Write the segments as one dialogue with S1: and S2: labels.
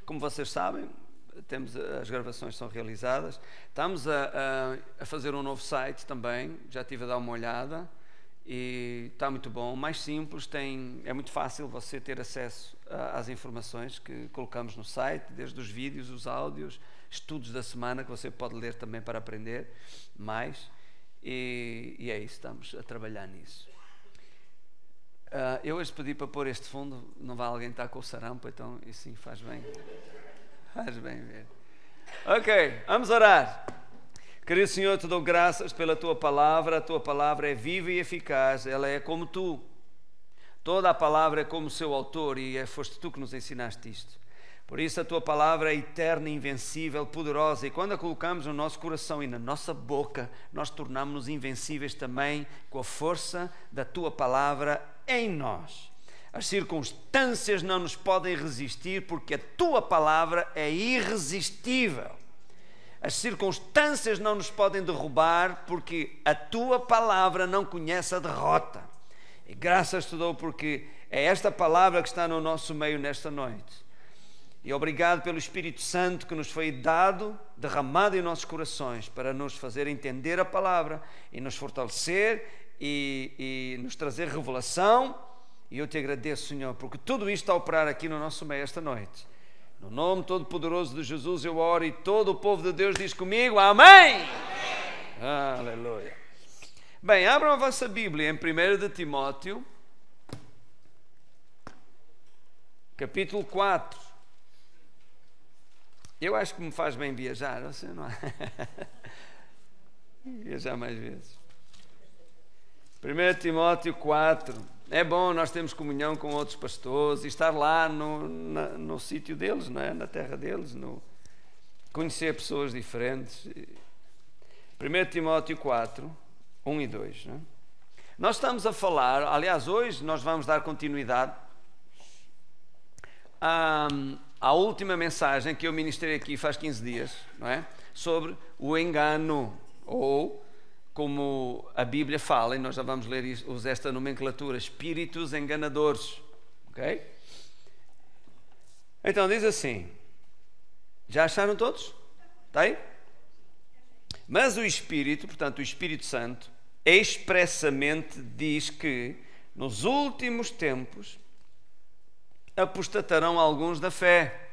S1: como vocês sabem, as gravações são realizadas. Estamos a fazer um novo site também, já estive a dar uma olhada e está muito bom, mais simples, é muito fácil você ter acesso às informações que colocamos no site, desde os vídeos, os áudios, estudos da semana que você pode ler também para aprender mais, e é isso, estamos a trabalhar nisso. Eu hoje pedi para pôr este fundo, não vai alguém estar com o sarampo, então isso sim faz bem. Faz bem ver. Ok, vamos orar. Querido Senhor, te dou graças pela Tua palavra. A Tua palavra é viva e eficaz, ela é como Tu. Toda a palavra é como o seu autor e foste Tu que nos ensinaste isto. Por isso a Tua palavra é eterna, invencível, poderosa, e quando a colocamos no nosso coração e na nossa boca, nós tornamos-nos invencíveis também com a força da Tua palavra em nós. As circunstâncias não nos podem resistir porque a Tua palavra é irresistível. As circunstâncias não nos podem derrubar porque a Tua palavra não conhece a derrota. E graças te dou porque é esta palavra que está no nosso meio nesta noite. E obrigado pelo Espírito Santo que nos foi dado, derramado em nossos corações para nos fazer entender a palavra e nos fortalecer e nos trazer revelação. E eu te agradeço, Senhor, porque tudo isto está a operar aqui no nosso meio esta noite. No nome todo-poderoso de Jesus eu oro e todo o povo de Deus diz comigo, amém! Amém. Aleluia. Bem, abram a vossa Bíblia em 1 de Timóteo, capítulo 4. Eu acho que me faz bem viajar, você não é? Viajar mais vezes. 1 Timóteo 4. É bom, nós temos comunhão com outros pastores e estar lá no sítio deles, não é? Na terra deles, conhecer pessoas diferentes. 1 Timóteo 4, 1 e 2. Não é? Nós estamos a falar, aliás, hoje nós vamos dar continuidade à última mensagem que eu ministrei aqui faz 15 dias, não é? Sobre o engano, ou como a Bíblia fala, e nós já vamos ler isso, usa esta nomenclatura, espíritos enganadores, ok? Então diz assim, já acharam todos? Está aí? Mas o Espírito, portanto o Espírito Santo, expressamente diz que nos últimos tempos apostatarão alguns da fé.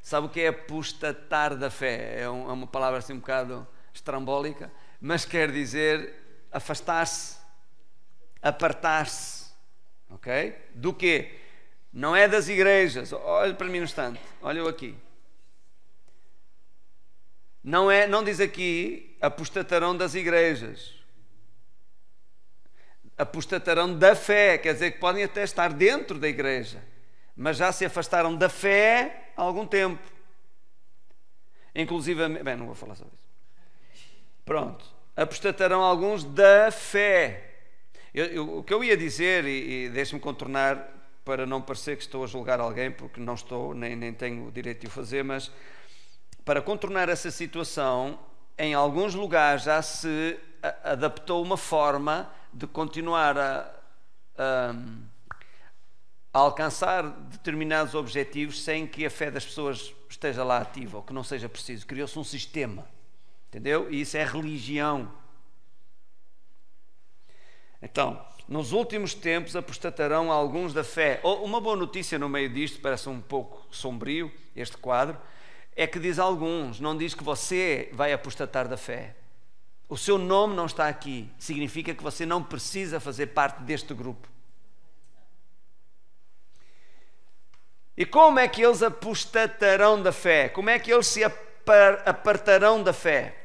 S1: Sabe o que é apostatar da fé? É uma palavra assim um bocado estrambólica, mas quer dizer afastar-se, apartar-se, ok? Do quê? Não é das igrejas. Olha para mim no instante, olha eu aqui. Não diz aqui apostatarão das igrejas. Apostatarão da fé, quer dizer que podem até estar dentro da igreja, mas já se afastaram da fé há algum tempo. Inclusive, bem, não vou falar sobre isso. Pronto, apostatarão alguns da fé. O que eu ia dizer, e deixe-me contornar para não parecer que estou a julgar alguém, porque não estou, nem tenho o direito de o fazer, mas para contornar essa situação, em alguns lugares já se adaptou uma forma de continuar a alcançar determinados objetivos sem que a fé das pessoas esteja lá ativa, ou que não seja preciso. Criou-se um sistema. Entendeu? E isso é religião. Então, nos últimos tempos apostatarão alguns da fé. Uma boa notícia no meio disto, parece um pouco sombrio este quadro, é que diz alguns, não diz que você vai apostatar da fé. O seu nome não está aqui. Significa que você não precisa fazer parte deste grupo. E como é que eles apostatarão da fé? Como é que eles se apartarão da fé?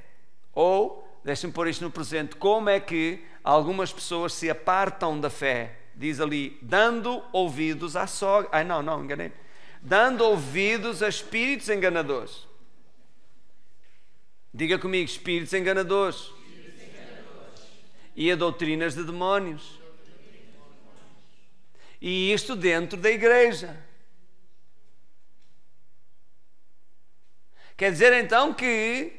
S1: Ou, deixem-me pôr isto no presente, como é que algumas pessoas se apartam da fé? Diz ali, dando ouvidos à sogra. Ai, não, enganei. Dando ouvidos a espíritos enganadores. Diga comigo, espíritos enganadores. E a doutrinas de demónios. E isto dentro da igreja. Quer dizer então que,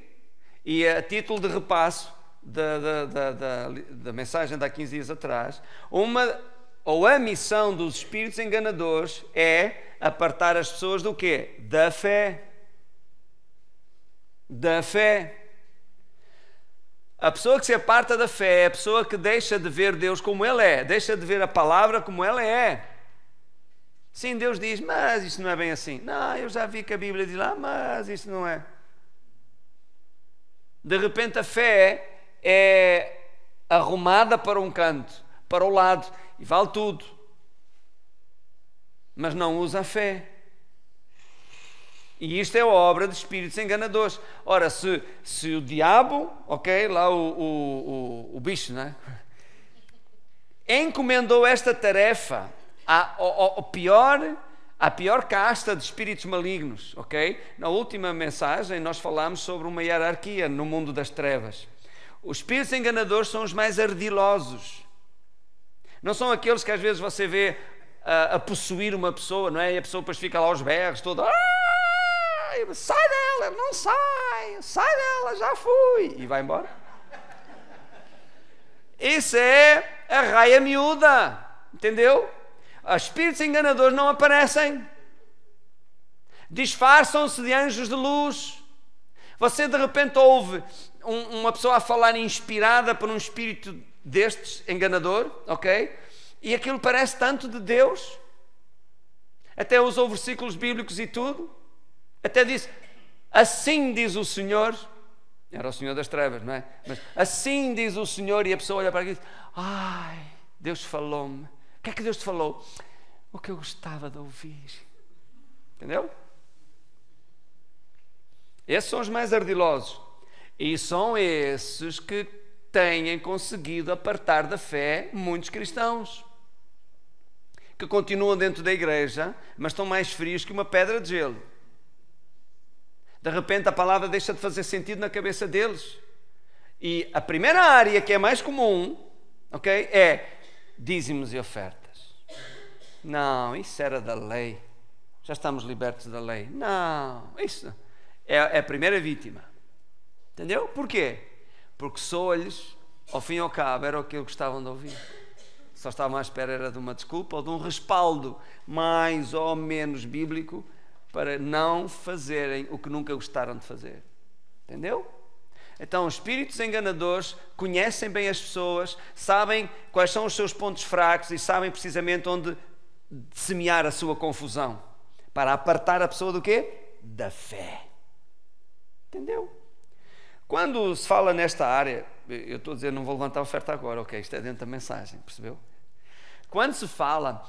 S1: e a título de repasso da mensagem de há 15 dias atrás, uma ou a missão dos espíritos enganadores é apartar as pessoas do quê? Da fé. Da fé. A pessoa que se aparta da fé é a pessoa que deixa de ver Deus como Ele é, deixa de ver a palavra como ela é. Sim, Deus diz, mas isso não é bem assim. Não, eu já vi que a Bíblia diz lá, mas isso não é. De repente a fé é arrumada para um canto, para o lado, e vale tudo. Mas não usa a fé. E isto é obra de espíritos enganadores. Ora, se o diabo, ok, lá o bicho, né, encomendou esta tarefa à pior casta de espíritos malignos, ok? Na última mensagem nós falámos sobre uma hierarquia no mundo das trevas. Os espíritos enganadores são os mais ardilosos. Não são aqueles que às vezes você vê a possuir uma pessoa, não é? E a pessoa depois fica lá aos berros, toda... sai dela, não sai dela, já fui, e vai embora. Isso é a raia miúda, entendeu? Os espíritos enganadores não aparecem, disfarçam-se de anjos de luz. Você de repente ouve uma pessoa a falar inspirada por um espírito destes, enganador, ok? E aquilo parece tanto de Deus, até usou versículos bíblicos e tudo. Até disse, assim diz o Senhor. Era o Senhor das trevas, não é? Mas assim diz o Senhor, e a pessoa olha para aqui e diz, ai, Deus falou-me. O que é que Deus te falou? O que eu gostava de ouvir. Entendeu? Esses são os mais ardilosos. E são esses que têm conseguido apartar da fé muitos cristãos. Que continuam dentro da igreja, mas estão mais frios que uma pedra de gelo. De repente a palavra deixa de fazer sentido na cabeça deles. E a primeira área que é mais comum, ok, é dízimos e ofertas. Não, isso era da lei. Já estamos libertos da lei. Não, isso é a primeira vítima. Entendeu? Porquê? Porque só-lhes, ao fim e ao cabo, era o que eles gostavam de ouvir. Só estavam à espera era de uma desculpa ou de um respaldo mais ou menos bíblico para não fazerem o que nunca gostaram de fazer. Entendeu? Então, os espíritos enganadores conhecem bem as pessoas, sabem quais são os seus pontos fracos e sabem precisamente onde semear a sua confusão, para apartar a pessoa do quê? Da fé. Entendeu? Quando se fala nesta área, eu estou a dizer, não vou levantar a oferta agora, ok, isto é dentro da mensagem, percebeu? Quando se fala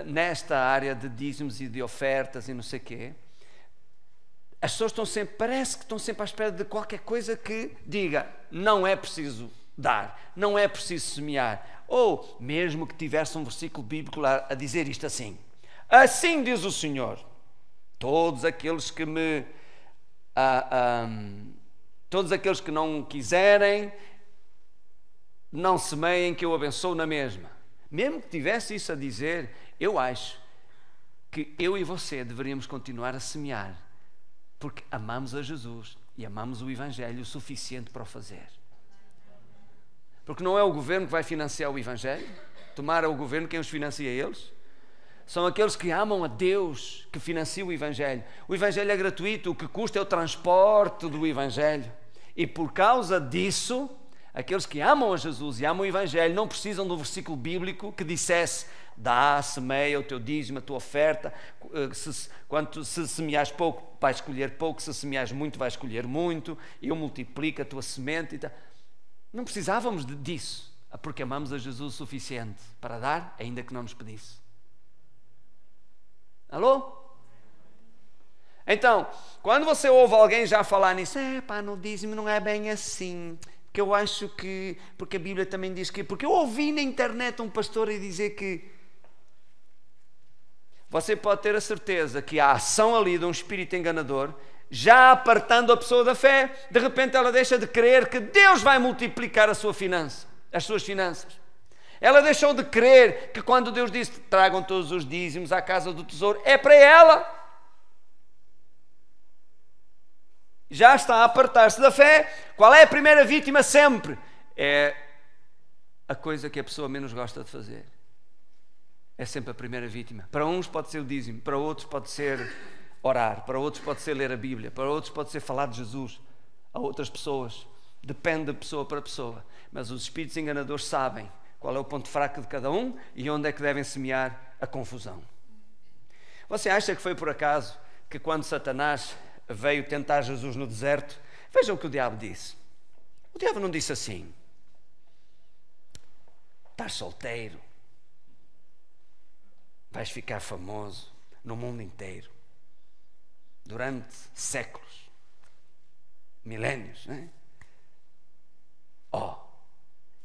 S1: nesta área de dízimos e de ofertas e não sei o quê, as pessoas estão sempre, parece que estão sempre à espera de qualquer coisa que diga, não é preciso dar, não é preciso semear, ou mesmo que tivesse um versículo bíblico lá a dizer isto assim, assim diz o Senhor, todos aqueles que me... todos aqueles que não quiserem, não semeiem, que eu abençoo na mesma. Mesmo que tivesse isso a dizer, eu acho que eu e você deveríamos continuar a semear, porque amamos a Jesus e amamos o Evangelho o suficiente para o fazer. Porque não é o governo que vai financiar o Evangelho, tomara o governo quem os financia eles. São aqueles que amam a Deus que financiam o Evangelho. O Evangelho é gratuito, o que custa é o transporte do Evangelho. E por causa disso, aqueles que amam a Jesus e amam o Evangelho não precisam do versículo bíblico que dissesse, dá, semeia o teu dízimo, a tua oferta, se semeares pouco, vais escolher pouco, se semeares muito, vais escolher muito, eu multiplico a tua semente. Não precisávamos disso, porque amamos a Jesus o suficiente para dar, ainda que não nos pedisse. Alô? Então, quando você ouve alguém já falar nisso, no dízimo não é bem assim, que eu acho que, porque a Bíblia também diz que, porque eu ouvi na internet um pastor a dizer que, você pode ter a certeza que a ação ali de um espírito enganador, já apartando a pessoa da fé, de repente ela deixa de crer que Deus vai multiplicar a sua finança, as suas finanças. Ela deixou de crer que quando Deus disse tragam todos os dízimos à casa do tesouro, é para ela. Já está a apartar-se da fé. Qual é a primeira vítima sempre? É a coisa que a pessoa menos gosta de fazer. é sempre a primeira vítima. Para uns pode ser o dízimo, para outros pode ser orar, para outros pode ser ler a Bíblia, para outros pode ser falar de Jesus a outras pessoas. Depende de pessoa para pessoa. Mas os espíritos enganadores sabem qual é o ponto fraco de cada um e onde é que devem semear a confusão. Você acha que foi por acaso que quando Satanás veio tentar Jesus no deserto, veja o que o diabo disse. O diabo não disse assim: estás solteiro, vais ficar famoso no mundo inteiro durante séculos, milénios, não é?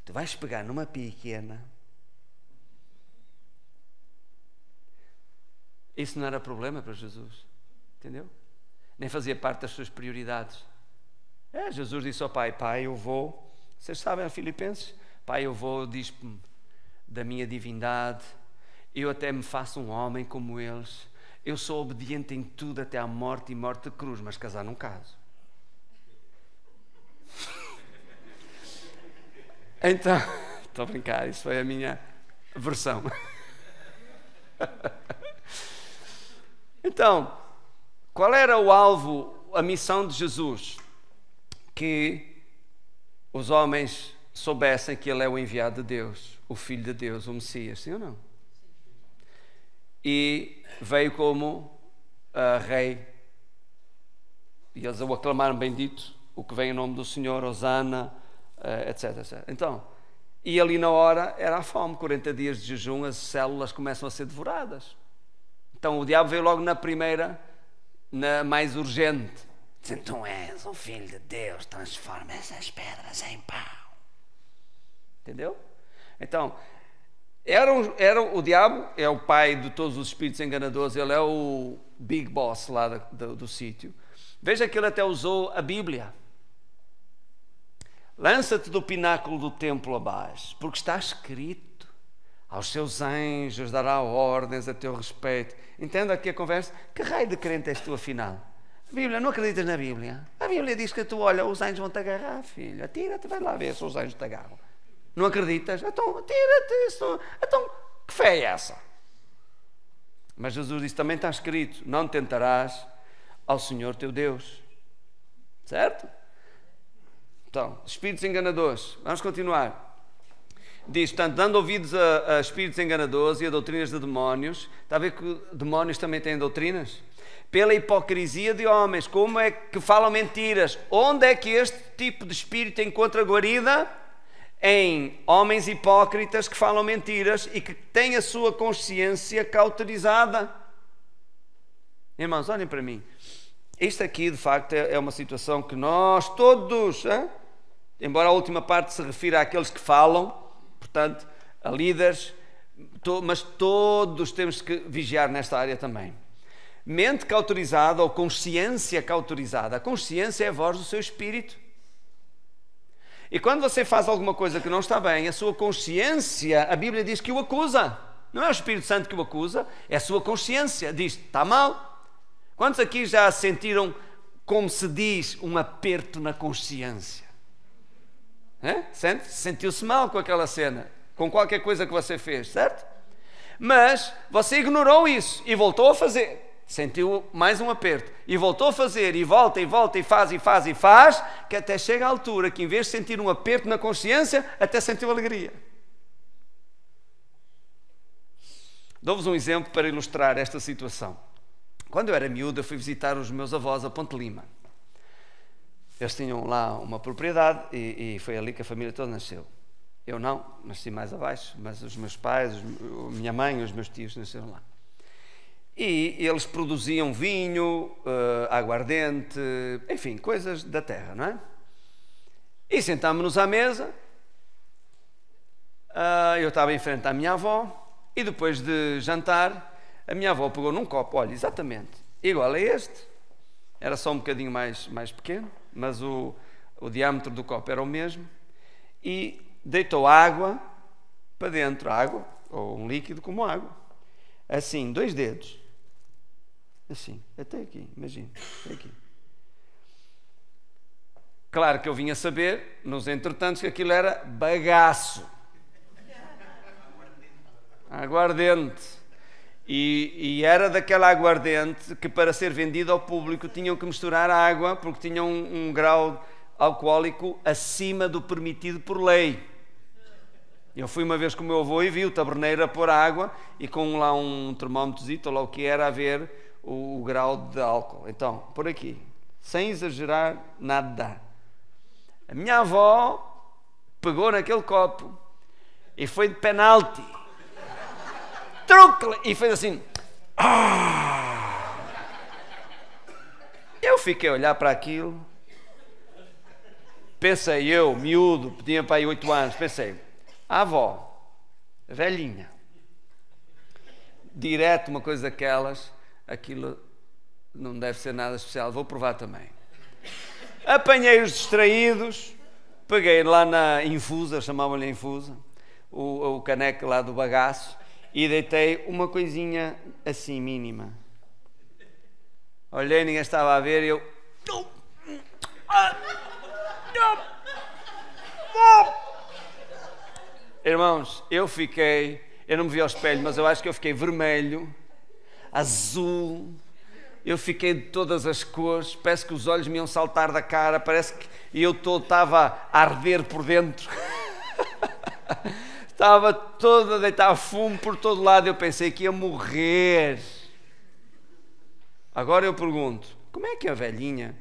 S1: Tu vais pegar numa pequena. Isso não era problema para Jesus, entendeu? Nem fazia parte das suas prioridades. Jesus disse ao Pai: Pai, eu vou, vocês sabem, a Filipenses, Pai, eu vou, diz-me da minha divindade, eu até me faço um homem como eles, eu sou obediente em tudo até à morte e morte de cruz, mas casar não caso. Então, estou a brincar, isso foi a minha versão. Então, qual era o alvo, a missão de Jesus? Que os homens soubessem que Ele é o enviado de Deus, o Filho de Deus, o Messias, sim ou não? E veio como rei, e eles o aclamaram bendito, o que vem em nome do Senhor, Hosana, etc, etc. Então, e ali na hora era a fome, 40 dias de jejum, as células começam a ser devoradas. Então o diabo veio logo na primeira, na mais urgente. Diz: então és o Filho de Deus, transforma essas pedras em pão. Entendeu? Então, o diabo é o pai de todos os espíritos enganadores, ele é o big boss lá do sítio. Veja que ele até usou a Bíblia. Lança-te do pináculo do templo abaixo, porque está escrito: aos seus anjos dará ordens a teu respeito. Entenda aqui a conversa. Que raio de crente és tu, afinal? A Bíblia, não acreditas na Bíblia? A Bíblia diz que tu, olha, os anjos vão te agarrar, filho. Atira-te, vai lá ver se os anjos te agarram. Não acreditas? Então, atira-te. Então, que fé é essa? Mas Jesus disse, também está escrito: não tentarás ao Senhor teu Deus. Certo? Então, espíritos enganadores. Vamos continuar. Diz, portanto, dando ouvidos a espíritos enganadores e a doutrinas de demónios. Está a ver que demónios também têm doutrinas? Pela hipocrisia de homens. Como é que falam mentiras? Onde é que este tipo de espírito encontra guarida? Em homens hipócritas que falam mentiras e que têm a sua consciência cauterizada. Irmãos, olhem para mim. Isto aqui, de facto, é uma situação que nós todos, embora a última parte se refira àqueles que falam, portanto, a líderes, mas todos temos que vigiar nesta área também. Mente cauterizada ou consciência cauterizada. A consciência é a voz do seu espírito. E quando você faz alguma coisa que não está bem, a sua consciência, a Bíblia diz que o acusa. Não é o Espírito Santo que o acusa, é a sua consciência. Diz, está mal. Quantos aqui já sentiram, como se diz, um aperto na consciência? Sentiu-se mal com aquela cena, com qualquer coisa que você fez, certo? Mas você ignorou isso e voltou a fazer. Sentiu mais um aperto e voltou a fazer, e volta e faz, que até chega à altura que, em vez de sentir um aperto na consciência, até sentiu alegria. Dou-vos um exemplo para ilustrar esta situação. Quando eu era miúdo, eu fui visitar os meus avós a Ponte Lima. Eles tinham lá uma propriedade e foi ali que a família toda nasceu. Eu não, nasci mais abaixo, mas os meus pais, minha mãe e os meus tios nasceram lá. E eles produziam vinho, aguardente, enfim, coisas da terra, não é? E sentámos-nos à mesa, eu estava em frente à minha avó, e depois de jantar, a minha avó pegou num copo, olha, exatamente, igual a este, era só um bocadinho mais pequeno, mas o diâmetro do copo era o mesmo, e deitou água para dentro, água, ou um líquido como água, assim, 2 dedos, assim, até aqui, imagina, até aqui. Claro que eu vim a saber, nos entretantos, que aquilo era bagaço. Aguardente. E era daquela aguardente que, para ser vendida ao público, tinham que misturar água, porque tinham um grau alcoólico acima do permitido por lei. Eu fui uma vez com o meu avô e vi o taberneiro a pôr água e com lá um termómetrozito, ou lá o que era, a ver o grau de álcool. Então, por aqui, sem exagerar nada. A minha avó pegou naquele copo e foi de penalti. Truque! E fez assim. Eu fiquei a olhar para aquilo. Pensei, eu, miúdo, tinha para aí 8 anos, pensei, a avó, velhinha, direto uma coisa daquelas, aquilo não deve ser nada especial, vou provar também. Apanhei os distraídos, peguei lá na infusa, chamavam-lhe infusa, o caneco lá do bagaço, e deitei uma coisinha assim, mínima. Olhei, ninguém estava a ver, e eu... Irmãos, eu não me vi ao espelho, mas eu acho que eu fiquei vermelho, azul, eu fiquei de todas as cores, parece que os olhos me iam saltar da cara, parece que eu estava a arder por dentro. Estava todo a deitar fumo por todo lado, eu pensei que ia morrer. Agora eu pergunto, como é que a velhinha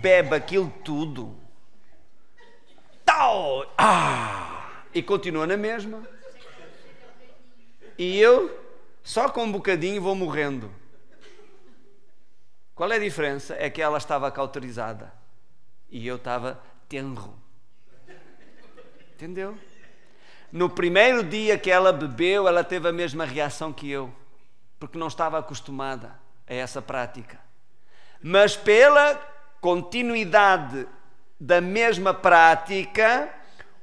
S1: bebe aquilo tudo? Tal! E continua na mesma. E eu, só com um bocadinho, vou morrendo. Qual é a diferença? É que ela estava cauterizada e eu estava tenro. Entendeu? No primeiro dia que ela bebeu, ela teve a mesma reação que eu, porque não estava acostumada a essa prática. Mas pela continuidade da mesma prática,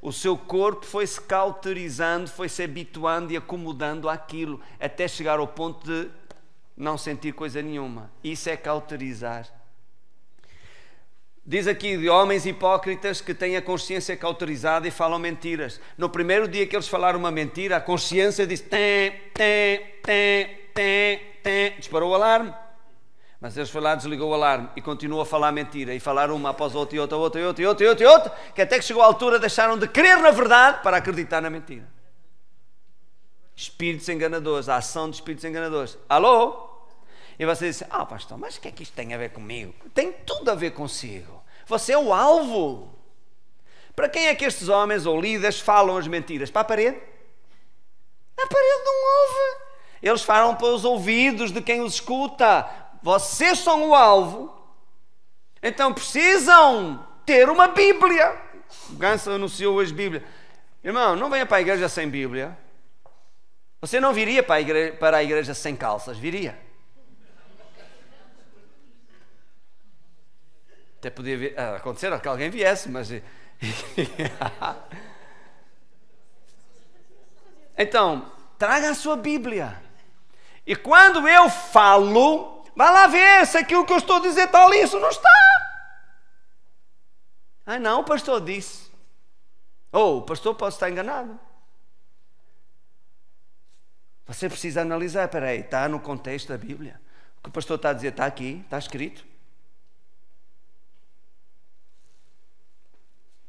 S1: o seu corpo foi-se cauterizando, foi-se habituando e acomodando àquilo, até chegar ao ponto de não sentir coisa nenhuma. Isso é cauterizar. Diz aqui de homens hipócritas que têm a consciência cauterizada e falam mentiras. No primeiro dia que eles falaram uma mentira, a consciência disse disparou o alarme. Mas eles foi lá, desligou o alarme e continuou a falar mentira. E falaram uma após outra e outra, que até que chegou à altura deixaram de crer na verdade para acreditar na mentira. Espíritos enganadores, a ação de espíritos enganadores. Alô? E você diz, pastor, mas o que é que isto tem a ver comigo? Tem tudo a ver consigo. Você é o alvo. Para quem é que estes homens ou líderes falam as mentiras? Para a parede? A parede não ouve. Eles falam para os ouvidos de quem os escuta. Vocês são o alvo. Então precisam ter uma Bíblia. O Ganso anunciou hoje Bíblia. Irmão, não venha para a igreja sem Bíblia. Você não viria para a igreja sem calças, viria? Até podia acontecer que alguém viesse, mas... Então, traga a sua Bíblia. E quando eu falo, vá lá ver se aquilo que eu estou a dizer está ali, isso não está. Não, o pastor disse. O pastor pode estar enganado. Você precisa analisar, está no contexto da Bíblia. O que o pastor está a dizer está aqui, está escrito.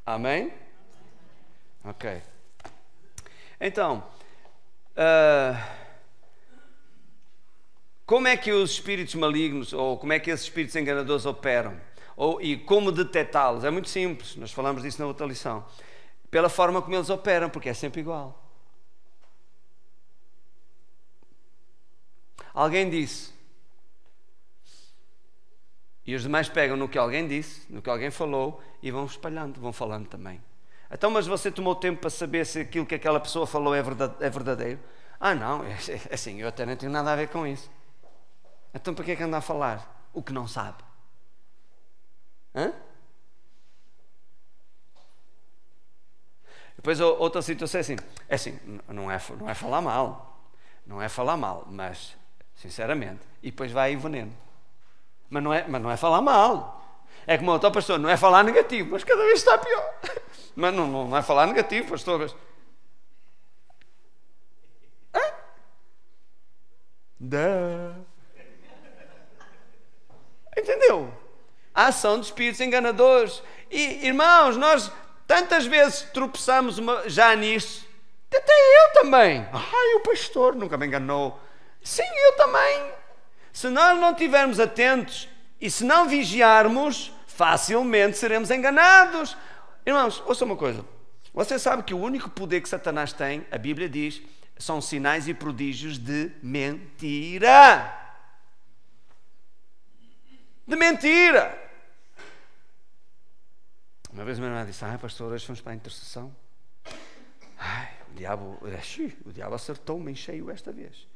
S1: Amém? Ok. Então, como é que os espíritos malignos, ou como é que esses espíritos enganadores operam? E como detectá-los? É muito simples, nós falamos disso na outra lição. Pela forma como eles operam, porque é sempre igual. Alguém disse, e os demais pegam no que alguém disse, no que alguém falou, e vão espalhando, vão falando também. Então, mas você tomou tempo para saber se aquilo que aquela pessoa falou é verdadeiro? Não, assim, eu até não tenho nada a ver com isso. Então, para que é que anda a falar o que não sabe? Depois, outra situação é assim, não é falar mal, mas, sinceramente, e depois vai aí o veneno. Mas não é falar mal. É como outra pastor, não é falar negativo, mas cada vez está pior. Mas não é falar negativo, pastor. Entendeu? A ação de espíritos enganadores. E, irmãos, nós tantas vezes tropeçamos já nisto. Até eu também. Ai, o pastor nunca me enganou. Sim, eu também. Se nós não estivermos atentos e se não vigiarmos, facilmente seremos enganados. Irmãos, ouça uma coisa. Você sabe que o único poder que Satanás tem, a Bíblia diz, são sinais e prodígios de mentira. De mentira. Uma vez minha irmã disse: ai, pastor, hoje vamos para a intercessão. Ai, o diabo acertou-me em cheio esta vez.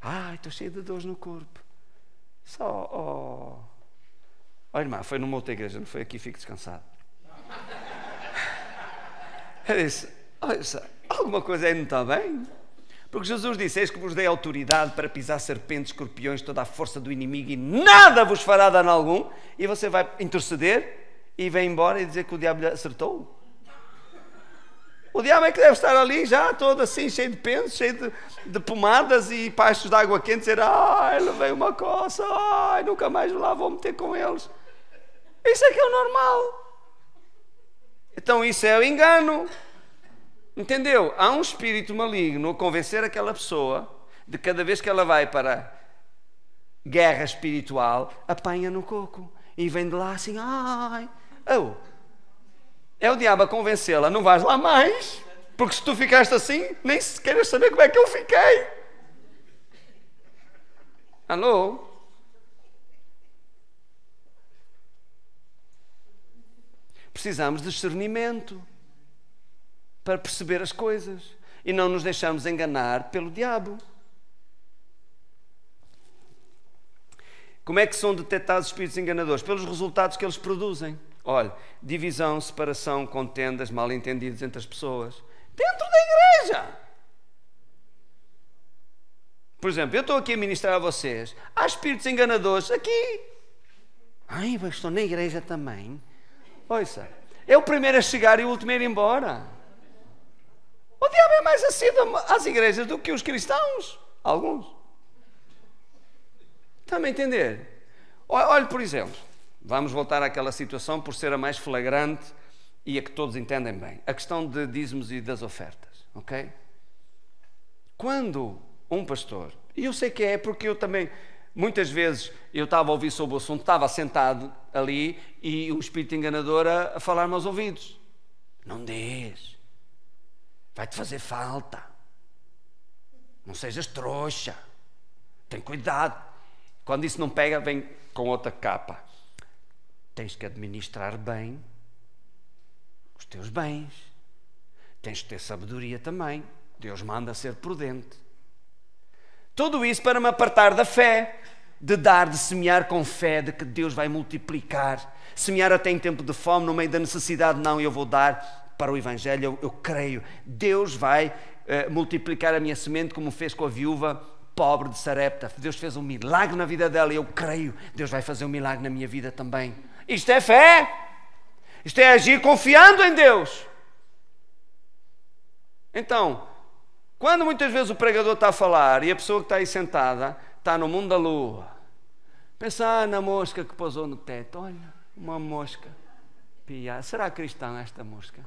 S1: Ai, estou cheio de dores no corpo. Olha, irmã, foi numa outra igreja, não foi aqui, fique descansado. Eu disse: olha, alguma coisa aí não está bem? Porque Jesus disse: eis que vos dei autoridade para pisar serpentes, escorpiões, toda a força do inimigo, e nada vos fará dano algum. E você vai interceder e vem embora e dizer que o diabo lhe acertou? O diabo é que deve estar ali já todo assim, cheio de pensos, cheio de pomadas e pastos de água quente, dizer: ai, levei uma coça, ai, nunca mais lá vou meter com eles. Isso é que é o normal. Então isso é o engano. Entendeu? Há um espírito maligno a convencer aquela pessoa de que cada vez que ela vai para guerra espiritual, apanha no coco e vem de lá assim: ai, é o diabo a convencê-la: não vais lá mais, porque se tu ficaste assim, nem se queres saber como é que eu fiquei. Alô? Precisamos de discernimento para perceber as coisas e não nos deixarmos enganar pelo diabo. Como é que são detectados espíritos enganadores? Pelos resultados que eles produzem. Olha, divisão, separação, contendas, mal-entendidos entre as pessoas dentro da igreja. Por exemplo, eu estou aqui a ministrar a vocês, há espíritos enganadores aqui. Ai, mas estou na igreja também. Ouça, é o primeiro a chegar e o último a ir embora. O diabo é mais assíduo às igrejas do que os cristãos. Alguns. Está-me a entender? Olhe, por exemplo, vamos voltar àquela situação por ser a mais flagrante e a que todos entendem bem. A questão de dízimos e das ofertas. Ok? Quando um pastor, e eu sei que é porque eu também, muitas vezes eu estava a ouvir sobre o assunto, estava sentado ali e um espírito enganador a falar-me aos ouvidos: não dês, vai-te fazer falta, não sejas trouxa, tem cuidado. Quando isso não pega, vem com outra capa: tens que administrar bem os teus bens, tens que ter sabedoria também, Deus manda ser prudente. Tudo isso para me apartar da fé, de dar, de semear com fé, de que Deus vai multiplicar. Semear até em tempo de fome, no meio da necessidade, não, eu vou dar para o Evangelho, eu creio. Deus vai multiplicar a minha semente, como fez com a viúva pobre de Sarepta. Deus fez um milagre na vida dela e eu creio. Deus vai fazer um milagre na minha vida também. Isto é fé. Isto é agir confiando em Deus. Então, quando muitas vezes o pregador está a falar e a pessoa que está aí sentada está no mundo da lua, pensa na mosca que pousou no teto. Olha, uma mosca. Será cristã esta mosca?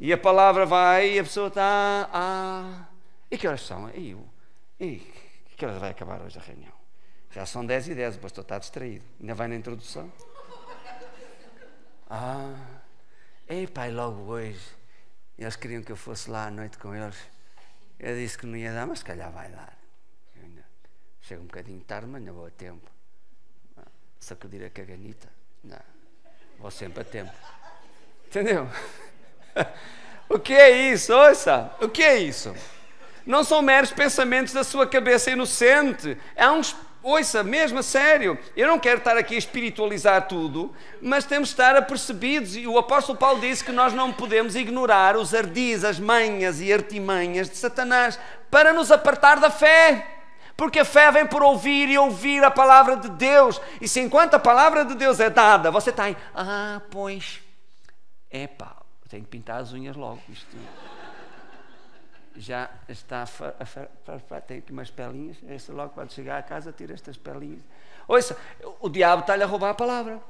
S1: E a palavra vai e a pessoa está... E que horas são? Que horas vai acabar hoje a reunião? Já são 10h10, o pastor está distraído. Ainda vai na introdução. Ei pai, logo hoje eles queriam que eu fosse lá à noite com eles. Eu disse que não ia dar, mas se calhar vai dar. Chego um bocadinho tarde, mas não vou a tempo. Sacudir a caganita. Não, vou sempre a tempo. Entendeu? O que é isso? Ouça, o que é isso? Não são meros pensamentos da sua cabeça inocente. Ouça, mesmo a sério, eu não quero estar aqui a espiritualizar tudo, mas temos de estar apercebidos, e o apóstolo Paulo disse que nós não podemos ignorar os ardis, as manhas e artimanhas de Satanás para nos apartar da fé, porque a fé vem por ouvir e ouvir a palavra de Deus, e se enquanto a palavra de Deus é dada, você está aí, pois, eu tenho que pintar as unhas logo, isto... já está tem aqui umas pelinhas. Esse logo quando chegar a casa tira estas pelinhas. Ouça, o diabo está-lhe a roubar a palavra.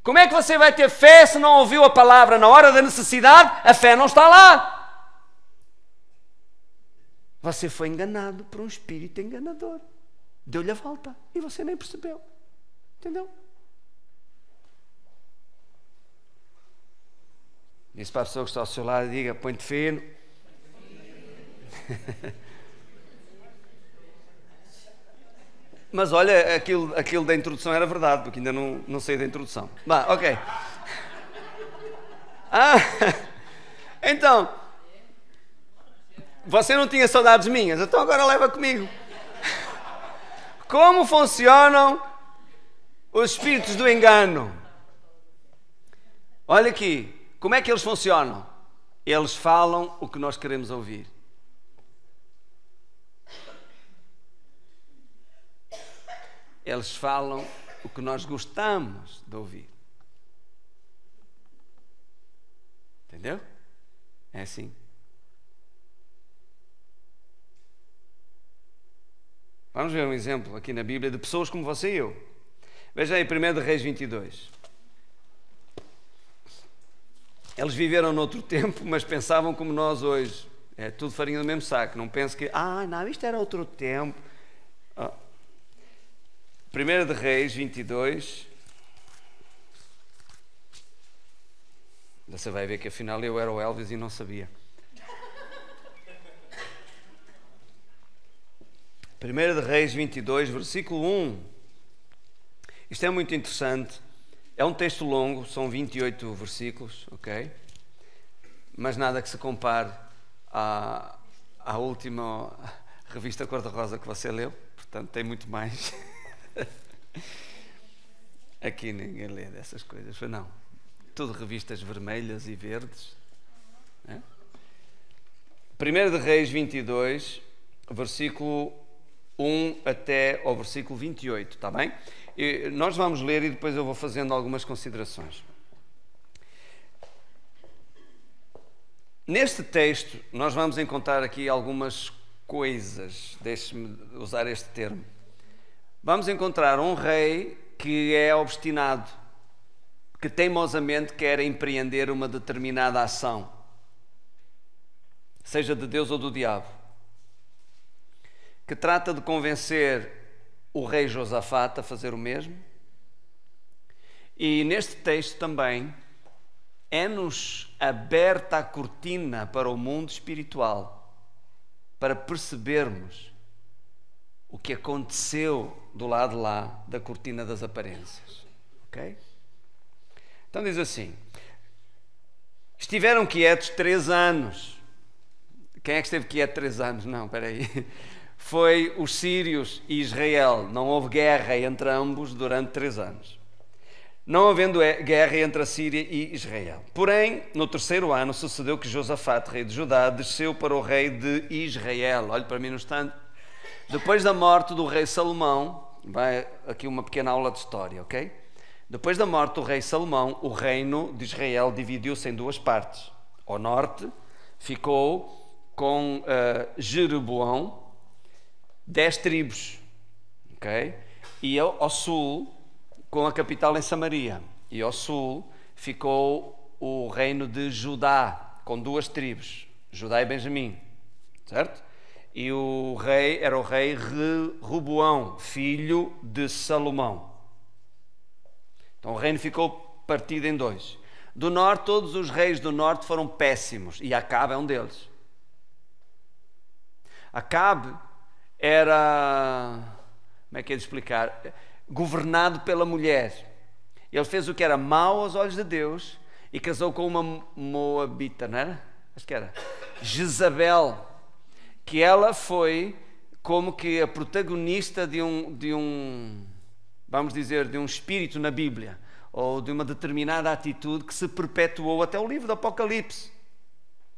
S1: Como é que você vai ter fé se não ouviu a palavra na hora da necessidade? A fé não está lá. Você foi enganado por um espírito enganador. Deu-lhe a volta e você nem percebeu. Entendeu? Disse para a pessoa que está ao seu lado e diga: põe-te fino. Mas olha, aquilo da introdução era verdade, porque ainda não sei da introdução. Bah, ok. Então, você não tinha saudades minhas, então agora leva comigo. Como funcionam os espíritos do engano? Olha aqui, como é que eles funcionam? Eles falam o que nós queremos ouvir. Eles falam o que nós gostamos de ouvir. Entendeu? É assim. Vamos ver um exemplo aqui na Bíblia de pessoas como você e eu. Veja aí, 1 Reis 22. Eles viveram noutro tempo, mas pensavam como nós hoje. É tudo farinha do mesmo saco. Não pense que, não, isto era outro tempo. 1 Reis 22. Você vai ver que afinal eu era o Elvis e não sabia. 1 Reis 22, versículo 1. Isto é muito interessante. É um texto longo, são 28 versículos, ok? Mas nada que se compare à última revista Cor-de-Rosa que você leu. Portanto, tem muito mais. Aqui ninguém lê dessas coisas, foi não. Tudo revistas vermelhas e verdes. 1 Reis 22, versículo 1 até ao versículo 28, está bem? E nós vamos ler e depois eu vou fazendo algumas considerações. Neste texto, nós vamos encontrar aqui algumas coisas, deixe-me usar este termo. Vamos encontrar um rei que é obstinado, que teimosamente quer empreender uma determinada ação, seja de Deus ou do diabo, que trata de convencer o rei Josafate a fazer o mesmo. E neste texto também é-nos aberta a cortina para o mundo espiritual, para percebermos o que aconteceu do lado de lá da cortina das aparências. Ok? Então diz assim: estiveram quietos 3 anos. Quem é que esteve quieto 3 anos? Não, espera aí. Foi os sírios e Israel. Não houve guerra entre ambos durante 3 anos. Não havendo guerra entre a Síria e Israel. Porém, no 3º ano, sucedeu que Josafate, rei de Judá, desceu para o rei de Israel. Olhe para mim no instante. Depois da morte do rei Salomão, vai aqui uma pequena aula de história, ok? Depois da morte do rei Salomão, o reino de Israel dividiu-se em 2 partes. Ao norte ficou com Jeroboão, 10 tribos, ok? E ao sul, com a capital em Samaria. E ao sul ficou o reino de Judá, com 2 tribos, Judá e Benjamim, certo? E o rei era o rei Rehoboão, filho de Salomão. Então o reino ficou partido em 2. Do norte, todos os reis do norte foram péssimos, e Acabe é um deles. Acabe era, como é que é de explicar? Governado pela mulher. Ele fez o que era mau aos olhos de Deus e casou com uma moabita, não era? Acho que era Jezabel, que ela foi como que a protagonista de um, vamos dizer, de um espírito na Bíblia, ou de uma determinada atitude que se perpetuou até o livro do Apocalipse,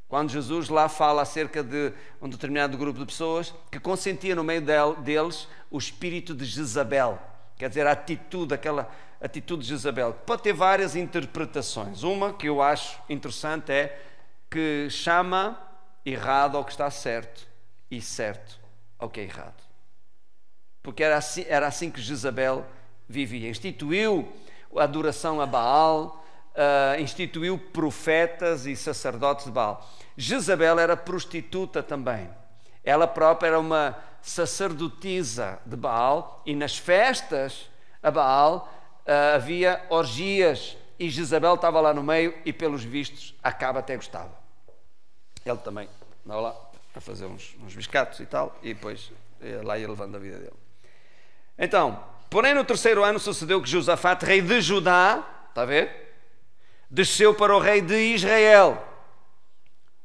S1: quando Jesus lá fala acerca de um determinado grupo de pessoas que consentia no meio deles o espírito de Jezabel, quer dizer, a atitude, aquela atitude de Jezabel, que pode ter várias interpretações. Uma que eu acho interessante é que chama errado ao que está certo e certo ao que é errado. Porque era assim que Jezabel vivia. Instituiu a adoração a Baal, instituiu profetas e sacerdotes de Baal. Jezabel era prostituta também. Ela própria era uma sacerdotisa de Baal, e nas festas a Baal havia orgias, e Jezabel estava lá no meio, e pelos vistos Acabe até gostava. Ele também andava lá a fazer uns biscatos e tal, e depois lá ia levando a vida dele. Então, porém no 3º ano sucedeu que Josafate, rei de Judá, está a ver? Desceu para o rei de Israel.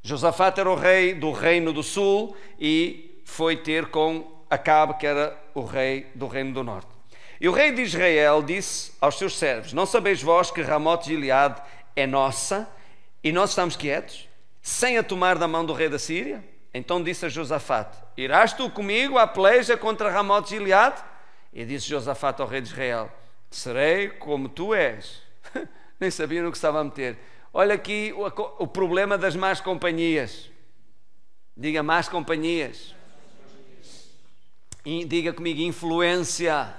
S1: Josafate era o rei do reino do sul e foi ter com Acabe, que era o rei do reino do norte. E o rei de Israel disse aos seus servos: não sabeis vós que Ramote de Gileade é nossa e nós estamos quietos, sem a tomar da mão do rei da Síria? Então disse a Josafate: irás tu comigo à peleja contra Ramote de Gileade? E disse Josafate ao rei de Israel: serei como tu és. Nem sabia no que estava a meter. Olha aqui o problema das más companhias. Diga más companhias. E diga comigo, influência.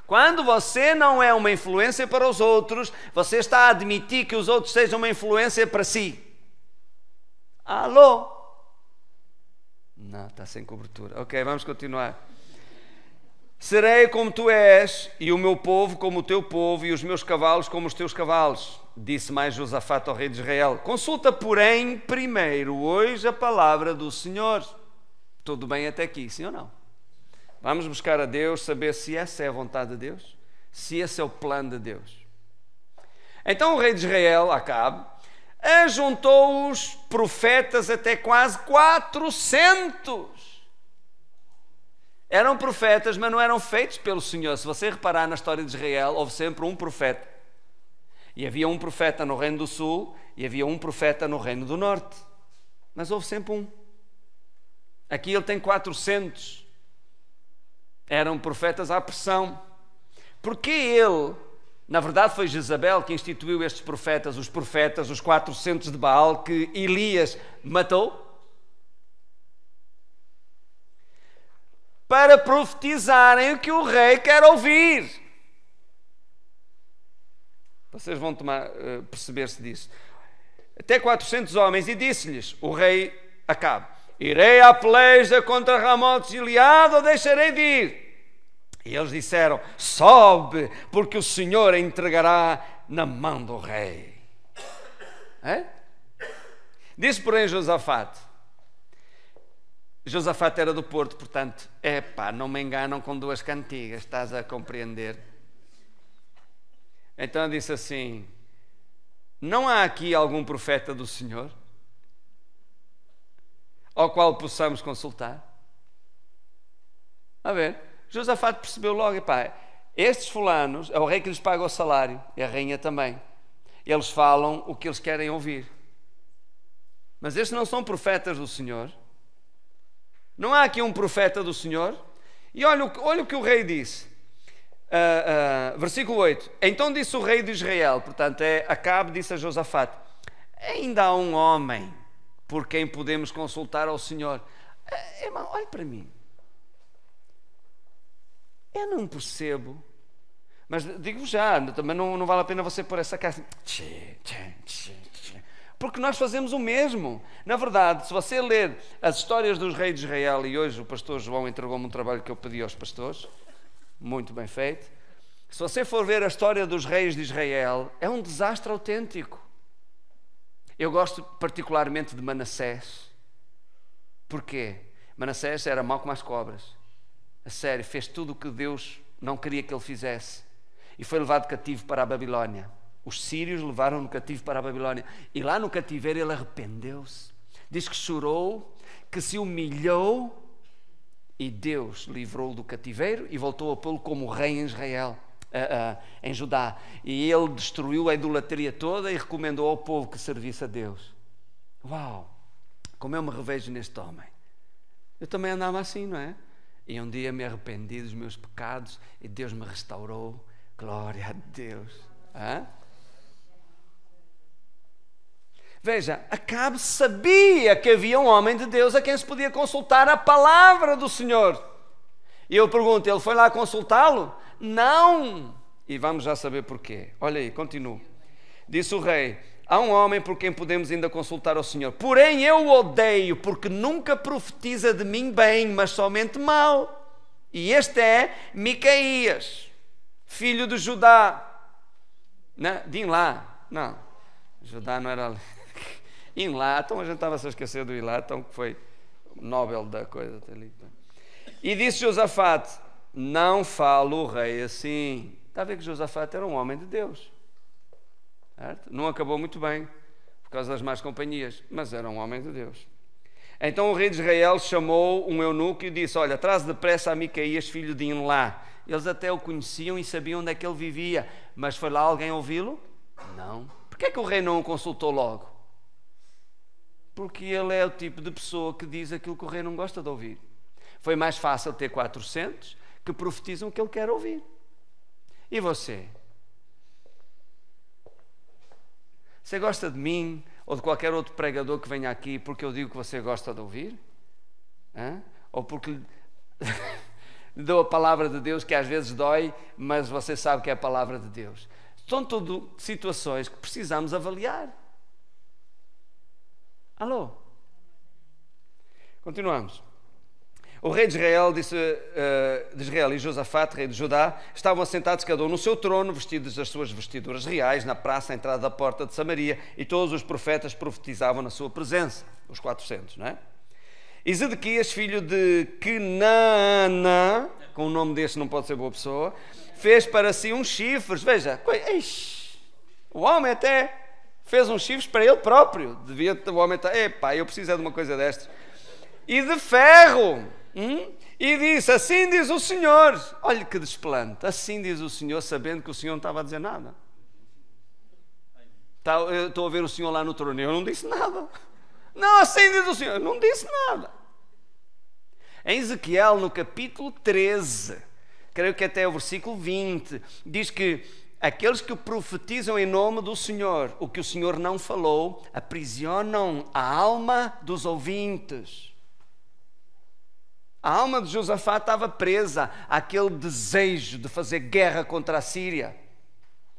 S1: Quando você não é uma influência para os outros, você está a admitir que os outros sejam uma influência para si. Alô? Não, está sem cobertura. Ok, vamos continuar. Serei como tu és, e o meu povo como o teu povo, e os meus cavalos como os teus cavalos. Disse mais Josafate ao rei de Israel: consulta, porém, primeiro hoje a palavra do Senhor. Tudo bem até aqui, sim ou não? Vamos buscar a Deus, saber se essa é a vontade de Deus, se esse é o plano de Deus. Então o rei de Israel, Acabe, ajuntou os profetas, até quase 400. Eram profetas, mas não eram feitos pelo Senhor. Se você reparar na história de Israel, houve sempre um profeta. E havia um profeta no reino do sul e havia um profeta no reino do norte. Mas houve sempre um. Aqui ele tem 400. Eram profetas à pressão. Porque ele, na verdade foi Jezabel que instituiu estes profetas, os 400 de Baal que Elias matou, para profetizarem o que o rei quer ouvir. Vocês vão perceber-se disso. Até 400 homens, e disse-lhes o rei Acabe: irei à peleja contra Ramote de Gileade ou deixarei de ir? E eles disseram: sobe, porque o Senhor a entregará na mão do rei. Disse, porém, Josafate era do Porto, portanto, não me enganam com duas cantigas, estás a compreender? Então disse assim: não há aqui algum profeta do Senhor ao qual possamos consultar? A ver, Josafate percebeu logo: estes fulanos, é o rei que lhes paga o salário, e a rainha também, eles falam o que eles querem ouvir, mas estes não são profetas do Senhor. Não há aqui um profeta do Senhor? E olha o que o rei disse. Versículo 8: então disse o rei de Israel, portanto Acabe, disse a Josafate: ainda há um homem por quem podemos consultar ao Senhor. Irmão, olhe para mim. Eu não percebo, mas digo já, também não vale a pena você pôr essa cara assim, porque nós fazemos o mesmo. Na verdade, se você ler as histórias dos reis de Israel, e hoje o pastor João entregou-me um trabalho que eu pedi aos pastores, muito bem feito. Se você for ver a história dos reis de Israel, é um desastre autêntico. Eu gosto particularmente de Manassés. Porquê? Manassés era mau como as cobras. A sério, fez tudo o que Deus não queria que ele fizesse. E foi levado cativo para a Babilónia. Os sírios levaram-no cativo para a Babilónia. E lá no cativeiro ele arrependeu-se. Diz que chorou, que se humilhou, e Deus livrou-o do cativeiro e voltou a pô-lo como rei em Israel, em Judá. E ele destruiu a idolatria toda e recomendou ao povo que servisse a Deus. Uau! Como eu me revejo neste homem. Eu também andava assim, não é? E um dia me arrependi dos meus pecados e Deus me restaurou. Glória a Deus. Veja, Acabe sabia que havia um homem de Deus a quem se podia consultar a palavra do Senhor. E eu pergunto, ele foi lá consultá-lo? Não! E vamos já saber porquê. Olha aí, continuo. Disse o rei, há um homem por quem podemos ainda consultar ao Senhor. Porém eu o odeio, porque nunca profetiza de mim bem, mas somente mal. E este é Micaías, filho de Judá. Não, de Ilá. Não, Judá não era ali. Ilá, então a gente estava a se esquecer do Ilá, então que foi o Nobel da coisa. E disse Josafate, não fala o rei assim. Está a ver que Josafate era um homem de Deus. Certo? Não acabou muito bem, por causa das más companhias, mas era um homem de Deus. Então o rei de Israel chamou um eunuco e disse, olha, traz depressa a Micaías, filho de Imlá. Eles até o conheciam e sabiam onde é que ele vivia, mas foi lá alguém ouvi-lo? Não. Porquê é que o rei não o consultou logo? Porque ele é o tipo de pessoa que diz aquilo que o rei não gosta de ouvir. Foi mais fácil ter 400 que profetizam o que ele quer ouvir. E você? Você gosta de mim ou de qualquer outro pregador que venha aqui porque eu digo que você gosta de ouvir? Hã? Ou porque lhe dou a palavra de Deus que às vezes dói, mas você sabe que é a palavra de Deus. São tudo situações que precisamos avaliar. Alô? Continuamos. O rei de Israel, de Israel e Josafate, rei de Judá, estavam assentados cada um no seu trono, vestidos das suas vestiduras reais, na praça, à entrada da porta de Samaria, e todos os profetas profetizavam na sua presença, os 400, não é? E Zedequias, filho de Kenaana, com o nome deste não pode ser boa pessoa, fez para si uns chifres, veja, o homem até fez uns chifres para ele próprio, o homem estar, epá, eu preciso de uma coisa destas, e de ferro, e disse, assim diz o Senhor. Olha que desplante, assim diz o Senhor, sabendo que o Senhor não estava a dizer nada. Eu estou a ver o Senhor lá no trono, eu não disse nada. Não, assim diz o Senhor, eu não disse nada. Em Ezequiel, no capítulo 13, creio que até o versículo 20, diz que aqueles que profetizam em nome do Senhor, o que o Senhor não falou, aprisionam a alma dos ouvintes. A alma de Josafá estava presa àquele desejo de fazer guerra contra a Síria,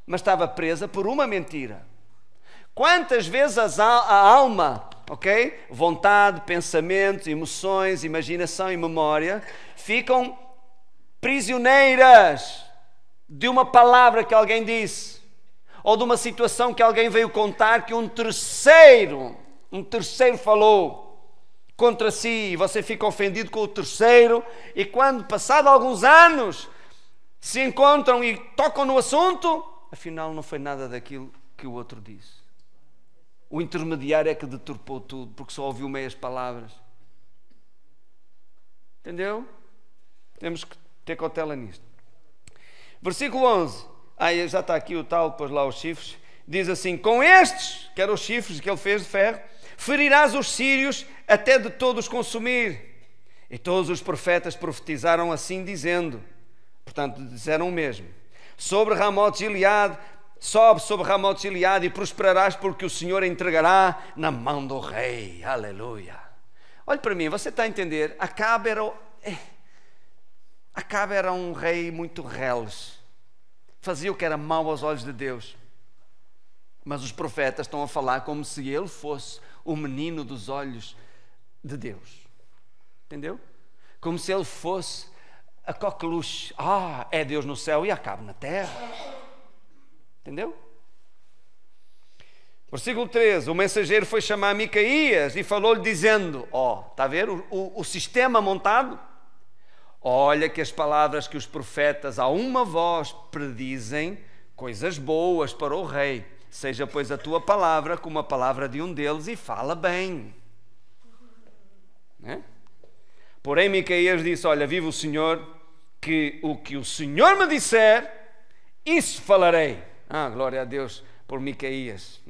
S1: mas estava presa por uma mentira. Quantas vezes a alma, ok? Vontade, pensamentos, emoções, imaginação e memória ficam prisioneiras de uma palavra que alguém disse, ou de uma situação que alguém veio contar que um terceiro falou contra si, e você fica ofendido com o terceiro, e quando, passado alguns anos, se encontram e tocam no assunto, afinal não foi nada daquilo que o outro disse. O intermediário é que deturpou tudo, porque só ouviu meias palavras. Entendeu? Temos que ter cautela nisto. Versículo 11. Já está aqui o tal, pôs lá os chifres. Diz assim, com estes, que eram os chifres que ele fez de ferro, ferirás os sírios até de todos consumir. E todos os profetas profetizaram assim dizendo, portanto disseram o mesmo, sobre Ramote Gileade, sobe sobre Ramote Gileade e prosperarás porque o Senhor entregará na mão do rei. Aleluia. Olhe para mim, você está a entender? Acabe era um rei muito reles, fazia o que era mau aos olhos de Deus, mas os profetas estão a falar como se ele fosse o menino dos olhos de Deus, entendeu? Como se ele fosse a coqueluche, é Deus no céu e Acabe na terra, entendeu? Versículo 13, o mensageiro foi chamar Micaías e falou-lhe dizendo, está a ver o sistema montado? Olha que as palavras que os profetas a uma voz predizem, coisas boas para o rei, seja pois a tua palavra como a palavra de um deles e fala bem. Porém Micaías disse, olha, vive o Senhor, que o que o Senhor me disser, isso falarei. Glória a Deus por Micaías.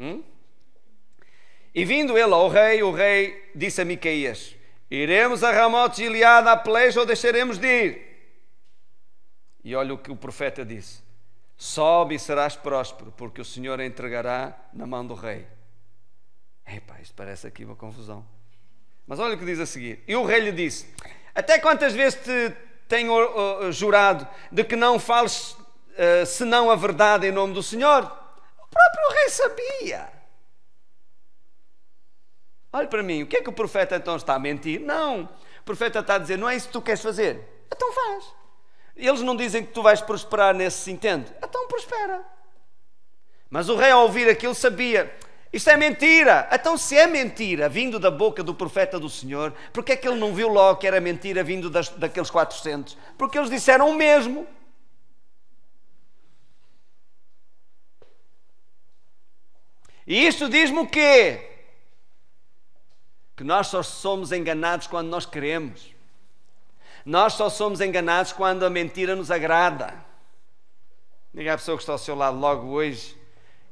S1: E vindo ele ao rei, o rei disse a Micaías, iremos a Ramote Gileade à peleja ou deixaremos de ir? E olha o que o profeta disse, sobe e serás próspero, porque o Senhor a entregará na mão do rei. Epá, isto parece aqui uma confusão. Mas olha o que diz a seguir. E o rei lhe disse: até quantas vezes te tenho jurado de que não fales senão a verdade em nome do Senhor? O próprio rei sabia. Olha para mim, o que é que o profeta então está a mentir? Não, o profeta está a dizer: não é isso que tu queres fazer? Então faz. Eles não dizem que tu vais prosperar nesse intento? Então prospera. Mas o rei, ao ouvir aquilo, sabia: isto é mentira. Então, se é mentira vindo da boca do profeta do Senhor, porque é que ele não viu logo que era mentira vindo daqueles 400? Porque eles disseram o mesmo. E isto diz-me o quê? Que nós só somos enganados quando nós queremos. Nós só somos enganados quando a mentira nos agrada. Diga à pessoa que está ao seu lado logo hoje: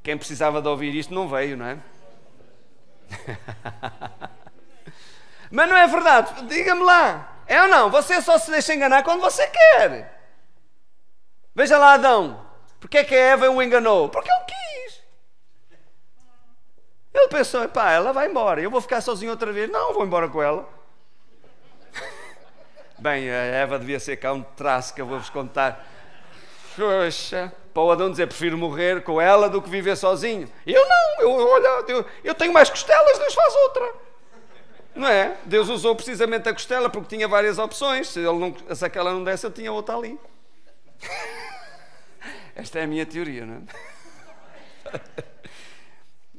S1: quem precisava de ouvir isto não veio, não é? Mas não é verdade. Diga-me lá, é ou não? Você só se deixa enganar quando você quer. Veja lá Adão. Porque é que a Eva o enganou? Porque ele quis. Ele pensou: pá, ela vai embora, eu vou ficar sozinho outra vez. Não, vou embora com ela. Bem, a Eva devia ser cá um traço que eu vou-vos contar. Poxa, para o Adão dizer: prefiro morrer com ela do que viver sozinho. Eu não, eu tenho mais costelas, Deus faz outra. Não é? Deus usou precisamente a costela porque tinha várias opções. Se aquela não desse, eu tinha outra ali. Esta é a minha teoria, não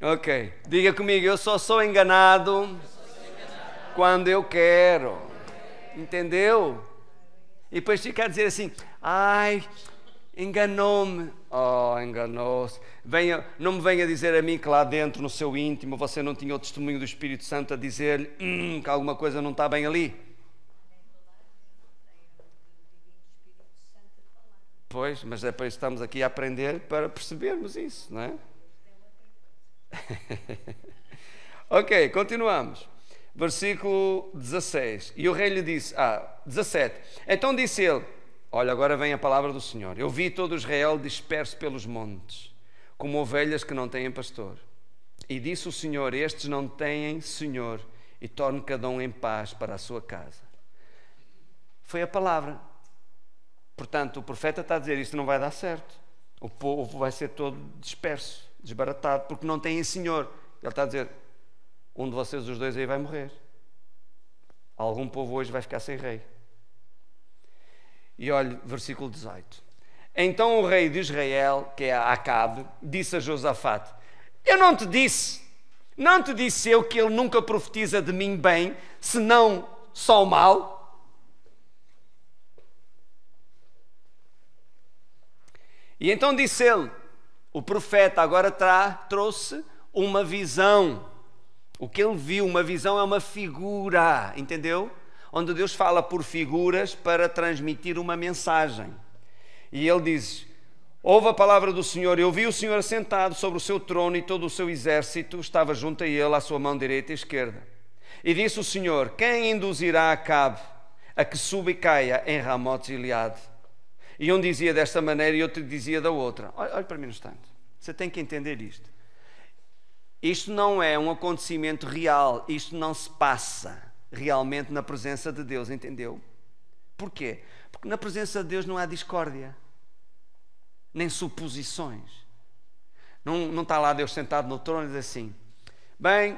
S1: é? Ok, diga comigo: eu só sou enganado quando eu quero. Entendeu? E depois fica a dizer assim: ai, enganou-me. Oh, enganou-se. Não me venha dizer a mim que lá dentro, no seu íntimo, você não tinha o testemunho do Espírito Santo a dizer-lhe que alguma coisa não está bem ali. Pois, mas depois estamos aqui a aprender para percebermos isso, não é? Ok, continuamos. Versículo 16. E o rei lhe disse, 17. Então disse ele: olha, agora vem a palavra do Senhor. Eu vi todo Israel disperso pelos montes, como ovelhas que não têm pastor. E disse o Senhor: estes não têm Senhor, e torne cada um em paz para a sua casa. Foi a palavra. Portanto, o profeta está a dizer: isto não vai dar certo. O povo vai ser todo disperso, desbaratado, porque não têm Senhor. Ele está a dizer: um de vocês, os dois aí, vai morrer. Algum povo hoje vai ficar sem rei. E olha, versículo 18. Então o rei de Israel, que é Acabe, disse a Josafate: eu não te disse eu que ele nunca profetiza de mim bem, senão só o mal? E então disse ele, o profeta agora trouxe uma visão. O que ele viu, uma visão, é uma figura, entendeu? Onde Deus fala por figuras para transmitir uma mensagem. E ele diz: ouve a palavra do Senhor. Eu vi o Senhor assentado sobre o seu trono e todo o seu exército estava junto a ele, à sua mão direita e esquerda. E disse o Senhor: quem induzirá Acabe a que suba e caia em Ramote Gileade? E um dizia desta maneira e outro dizia da outra. Olha para mim no instante. Você tem que entender isto. Isto não é um acontecimento real. Isto não se passa realmente na presença de Deus, entendeu? Porquê? Porque na presença de Deus não há discórdia, nem suposições. Não está lá Deus sentado no trono e diz assim: bem,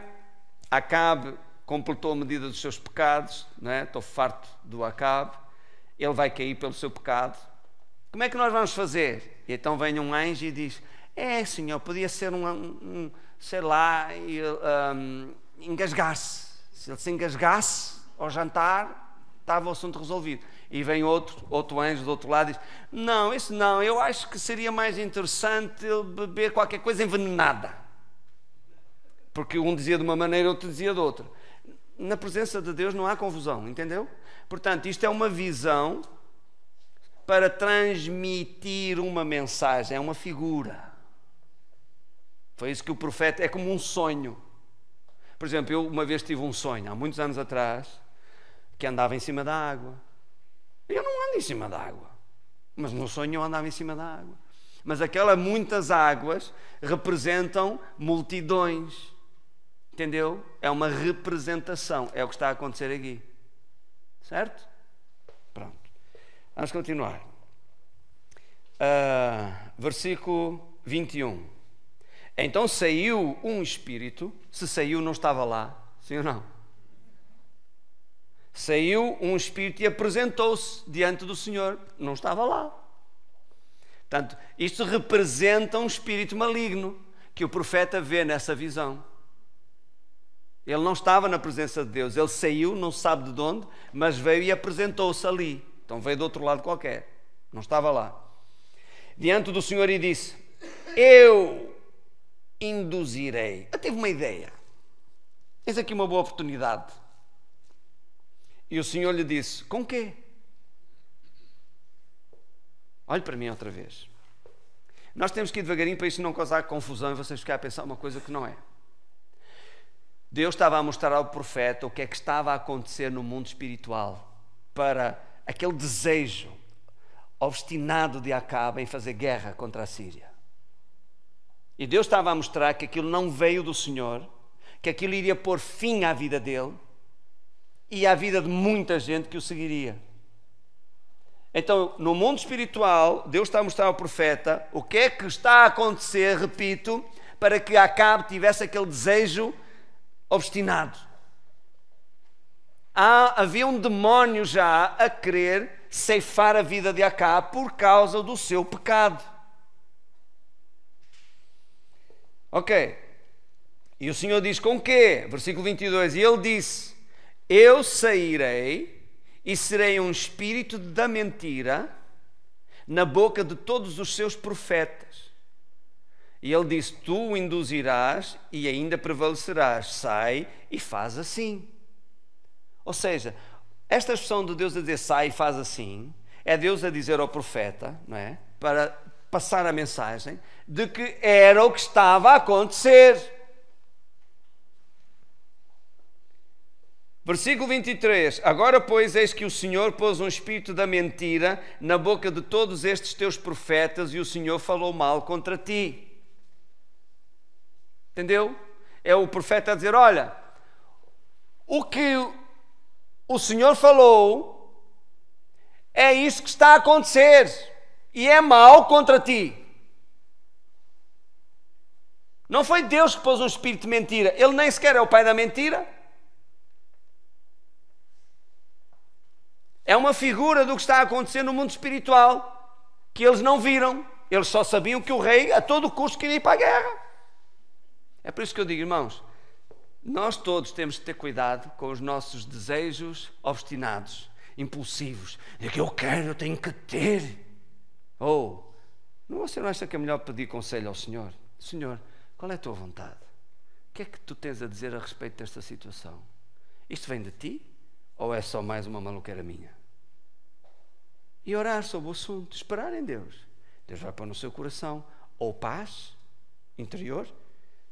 S1: Acabe completou a medida dos seus pecados, não é? Estou farto do Acabe, ele vai cair pelo seu pecado. Como é que nós vamos fazer? E então vem um anjo e diz: Senhor, podia ser sei lá, engasgar-se. Se ele se engasgasse ao jantar, estava o assunto resolvido. E vem outro anjo do outro lado e diz: não, isso não, eu acho que seria mais interessante ele beber qualquer coisa envenenada. Porque um dizia de uma maneira, outro dizia de outra. Na presença de Deus não há confusão, entendeu? Portanto, isto é uma visão para transmitir uma mensagem, é uma figura. Foi isso que o profeta, é como um sonho. Por exemplo, eu uma vez tive um sonho, há muitos anos atrás, que andava em cima da água. Eu não ando em cima da água, mas no sonho eu andava em cima da água. Mas aquelas muitas águas representam multidões. Entendeu? É uma representação. É o que está a acontecer aqui. Certo? Pronto. Vamos continuar. Versículo 21. Então saiu um espírito. Se saiu, não estava lá. Sim ou não? Saiu um espírito e apresentou-se diante do Senhor. Não estava lá. Portanto, isto representa um espírito maligno que o profeta vê nessa visão. Ele não estava na presença de Deus. Ele saiu, não se sabe de onde, mas veio e apresentou-se ali. Então veio do outro lado qualquer. Não estava lá. Diante do Senhor e disse: eu induzirei. Eu tive uma ideia. Eis aqui uma boa oportunidade. E o Senhor lhe disse: com quê? Olhe para mim outra vez. Nós temos que ir devagarinho para isto não causar confusão e vocês ficarem a pensar uma coisa que não é. Deus estava a mostrar ao profeta o que é que estava a acontecer no mundo espiritual para aquele desejo obstinado de Acabe em fazer guerra contra a Síria. E Deus estava a mostrar que aquilo não veio do Senhor, que aquilo iria pôr fim à vida dele e à vida de muita gente que o seguiria. Então, no mundo espiritual, Deus está a mostrar ao profeta o que é que está a acontecer, repito, para que Acabe tivesse aquele desejo obstinado. Havia um demónio já a querer ceifar a vida de Acabe por causa do seu pecado. Ok. E o Senhor diz com quê? Versículo 22. E ele disse: eu sairei e serei um espírito da mentira na boca de todos os seus profetas. E ele disse: tu o induzirás e ainda prevalecerás. Sai e faz assim. Ou seja, esta expressão de Deus a dizer sai e faz assim, é Deus a dizer ao profeta, não é? Para passar a mensagem de que era o que estava a acontecer. Versículo 23. Agora, pois, eis que o Senhor pôs um espírito da mentira na boca de todos estes teus profetas e o Senhor falou mal contra ti. Entendeu? É o profeta a dizer: olha, o que o Senhor falou é isso que está a acontecer e é mal contra ti. Não foi Deus que pôs um espírito de mentira. Ele nem sequer é o pai da mentira. É uma figura do que está a acontecer no mundo espiritual que eles não viram. Eles só sabiam que o rei a todo custo queria ir para a guerra. É por isso que eu digo, irmãos, nós todos temos que ter cuidado com os nossos desejos obstinados, impulsivos. É que eu quero, eu tenho que ter. Ou, você não acha que é melhor pedir conselho ao Senhor? Senhor, qual é a tua vontade? O que é que tu tens a dizer a respeito desta situação? Isto vem de ti? Ou é só mais uma maluqueira minha? E orar sobre o assunto, esperar em Deus. Deus vai pôr no seu coração ou paz interior,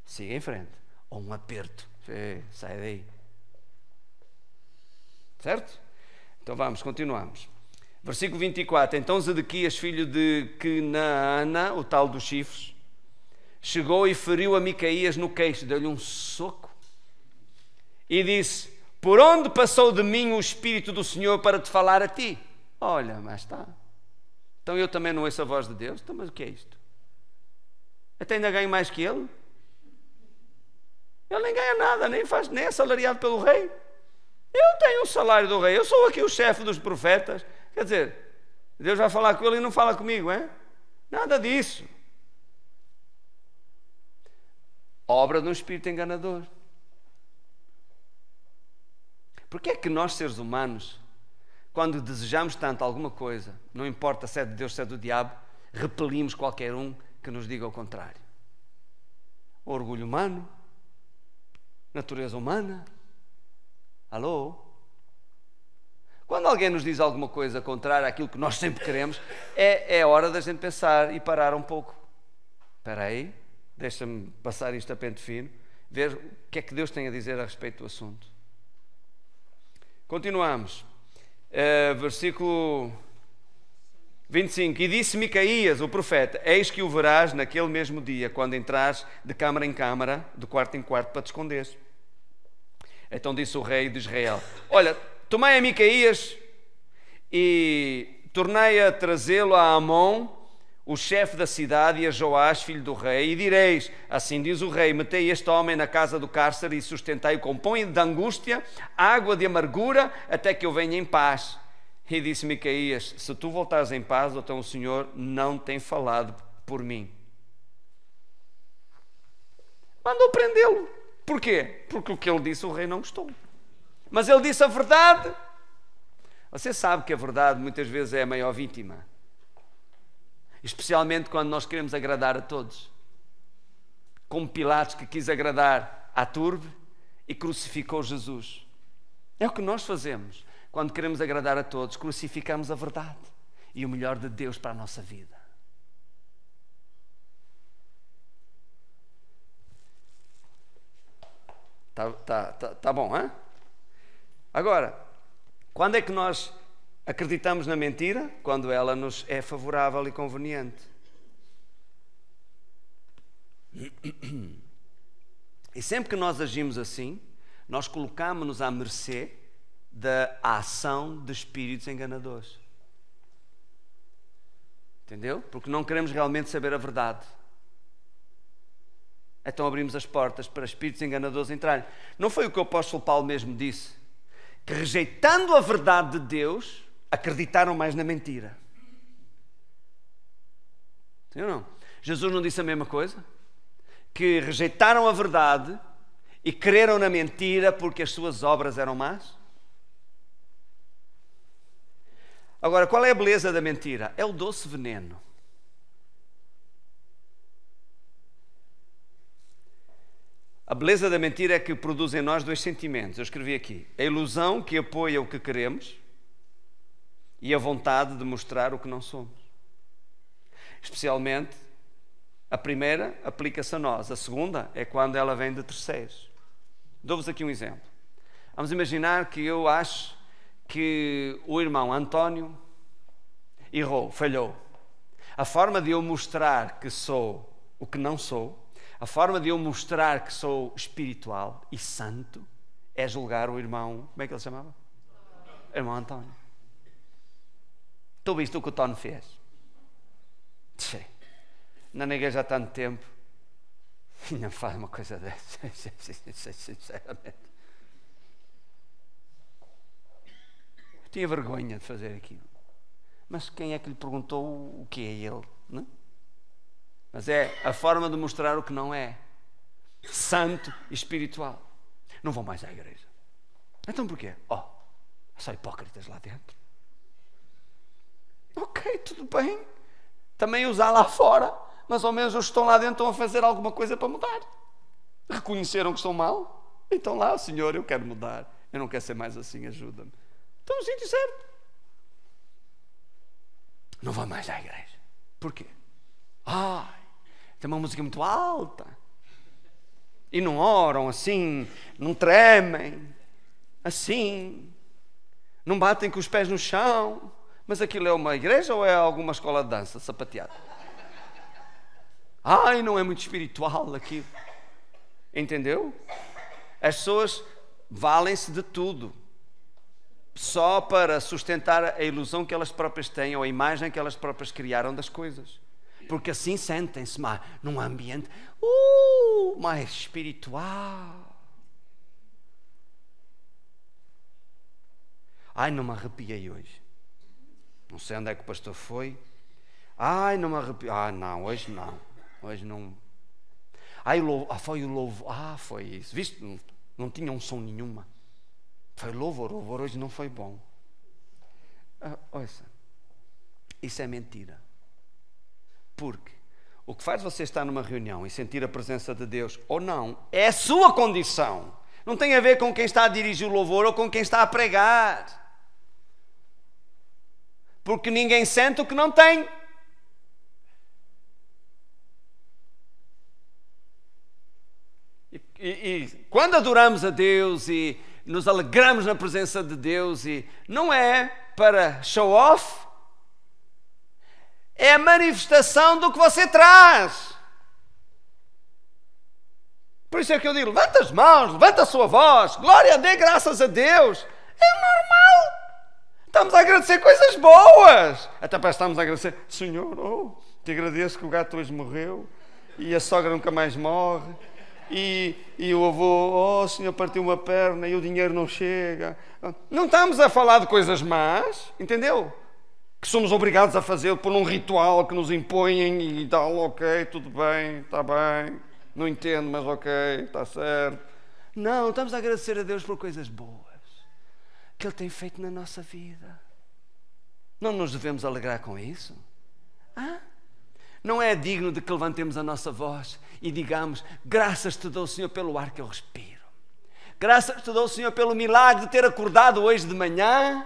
S1: siga em frente, ou um aperto, sai daí. Certo? Então vamos, continuamos. Versículo 24. Então Zedequias, filho de Quenaana, o tal dos chifres, chegou e feriu a Micaías no queixo, deu-lhe um soco e disse: por onde passou de mim o Espírito do Senhor para te falar a ti? Olha, mas está. Então eu também não ouço a voz de Deus? Então, mas o que é isto? Até ainda ganho mais que ele? Ele nem ganha nada, nem é assalariado pelo rei. Eu tenho o salário do rei, eu sou aqui o chefe dos profetas. Quer dizer, Deus vai falar com ele e não fala comigo, é? Nada disso. Obra de um espírito enganador. Porque é que nós, seres humanos, quando desejamos tanto alguma coisa, não importa se é de Deus, se é do diabo, repelimos qualquer um que nos diga o contrário? Orgulho humano? Natureza humana? Alô? Quando alguém nos diz alguma coisa contrária àquilo que nós sempre queremos, é hora da gente pensar e parar um pouco. Espera aí, deixa-me passar isto a pente fino, ver o que é que Deus tem a dizer a respeito do assunto. Continuamos. Versículo 25. E disse Micaías, o profeta: eis que o verás naquele mesmo dia, quando entrares de câmara em câmara, de quarto em quarto, para te esconderes. Então disse o rei de Israel: olha, tomai a Micaías e tornei a trazê-lo a Amon, o chefe da cidade, e a Joás, filho do rei, e direis: assim diz o rei, metei este homem na casa do cárcere e sustentei-o com pão de angústia, água de amargura, até que eu venha em paz. E disse Micaías: se tu voltares em paz, então o Senhor não tem falado por mim. Mandou prendê-lo. Porquê? Porque o que ele disse o rei não gostou. Mas ele disse a verdade. Você sabe que a verdade muitas vezes é a maior vítima. Especialmente quando nós queremos agradar a todos. Como Pilatos, que quis agradar à turbe e crucificou Jesus. É o que nós fazemos. Quando queremos agradar a todos, crucificamos a verdade e o melhor de Deus para a nossa vida. Tá bom, hein? Agora, quando é que nós acreditamos na mentira? Quando ela nos é favorável e conveniente. E sempre que nós agimos assim, nós colocamos-nos à mercê da ação de espíritos enganadores. Entendeu? Porque não queremos realmente saber a verdade. Então abrimos as portas para espíritos enganadores entrarem. Não foi o que o apóstolo Paulo mesmo disse? Que rejeitando a verdade de Deus, acreditaram mais na mentira. Sim ou não? Jesus não disse a mesma coisa? Que rejeitaram a verdade e creram na mentira porque as suas obras eram más? Agora, qual é a beleza da mentira? É o doce veneno. A beleza da mentira é que produz em nós dois sentimentos. Eu escrevi aqui: a ilusão que apoia o que queremos e a vontade de mostrar o que não somos. Especialmente, a primeira aplica-se a nós. A segunda é quando ela vem de terceiros. Dou-vos aqui um exemplo. Vamos imaginar que eu acho que o irmão António errou, falhou. A forma de eu mostrar que sou o que não sou, a forma de eu mostrar que sou espiritual e santo, é julgar o irmão, como é que ele se chamava? Irmão António. Tu viste o que o Tony fez? Tchê, na igreja há tanto tempo e não faz uma coisa dessa, sinceramente. Eu tinha vergonha de fazer aquilo. Mas quem é que lhe perguntou o que é ele? Não? Mas é a forma de mostrar o que não é. Santo e espiritual. Não vão mais à igreja. Então porquê? Há só hipócritas lá dentro. Ok, tudo bem. Também usar lá fora. Mas ao menos os que estão lá dentro estão a fazer alguma coisa para mudar. Reconheceram que estão mal. Então lá, Senhor, eu quero mudar. Eu não quero ser mais assim, ajuda-me. Estão no sítio certo. Não vão mais à igreja. Porquê? Tem uma música muito alta. E não oram assim, não tremem, assim, não batem com os pés no chão. Mas aquilo é uma igreja ou é alguma escola de dança sapateada? Não é muito espiritual aquilo. Entendeu? As pessoas valem-se de tudo só para sustentar a ilusão que elas próprias têm ou a imagem que elas próprias criaram das coisas. Porque assim sentem-se num ambiente mais espiritual. Não me arrepiei hoje. Não sei onde é que o pastor foi. Não me arrepiei. Não, hoje não. Hoje não. Foi o louvor. Foi isso. Viste? Não tinha um som nenhuma. Foi louvor. O louvor hoje não foi bom. Ouça. Isso é mentira. Porque o que faz você estar numa reunião e sentir a presença de Deus ou não é a sua condição. Não tem a ver com quem está a dirigir o louvor ou com quem está a pregar. Porque ninguém sente o que não tem. E quando adoramos a Deus e nos alegramos na presença de Deus, e não é para show off, é a manifestação do que você traz. Por isso é que eu digo, levanta as mãos, levanta a sua voz, glória, dê graças a Deus. É normal. Estamos a agradecer coisas boas. Até parece que estamos a agradecer. Senhor, te agradeço que o gato hoje morreu e a sogra nunca mais morre. E o avô, Senhor, partiu uma perna e o dinheiro não chega. Não estamos a falar de coisas más, entendeu? Que somos obrigados a fazer por um ritual que nos impõem e tal, ok, tudo bem, está bem, não entendo, mas ok, está certo. Não, estamos a agradecer a Deus por coisas boas que Ele tem feito na nossa vida. Não nos devemos alegrar com isso? Não é digno de que levantemos a nossa voz e digamos, graças te dou, Senhor, pelo ar que eu respiro. Graças te dou, Senhor, pelo milagre de ter acordado hoje de manhã.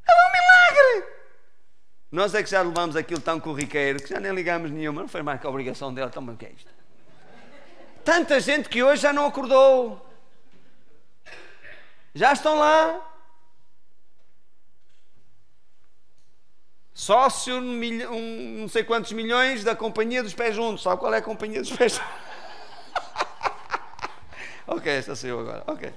S1: É um milagre! Nós é que já levamos aquilo tão corriqueiro que já nem ligamos nenhuma. Não foi mais que a obrigação dela. Então, mas o que é isto? Tanta gente que hoje já não acordou. Já estão lá. Sócio, não sei quantos milhões da Companhia dos Pés Juntos. Sabe qual é a Companhia dos Pés Juntos? Ok, esta saiu agora. Ok.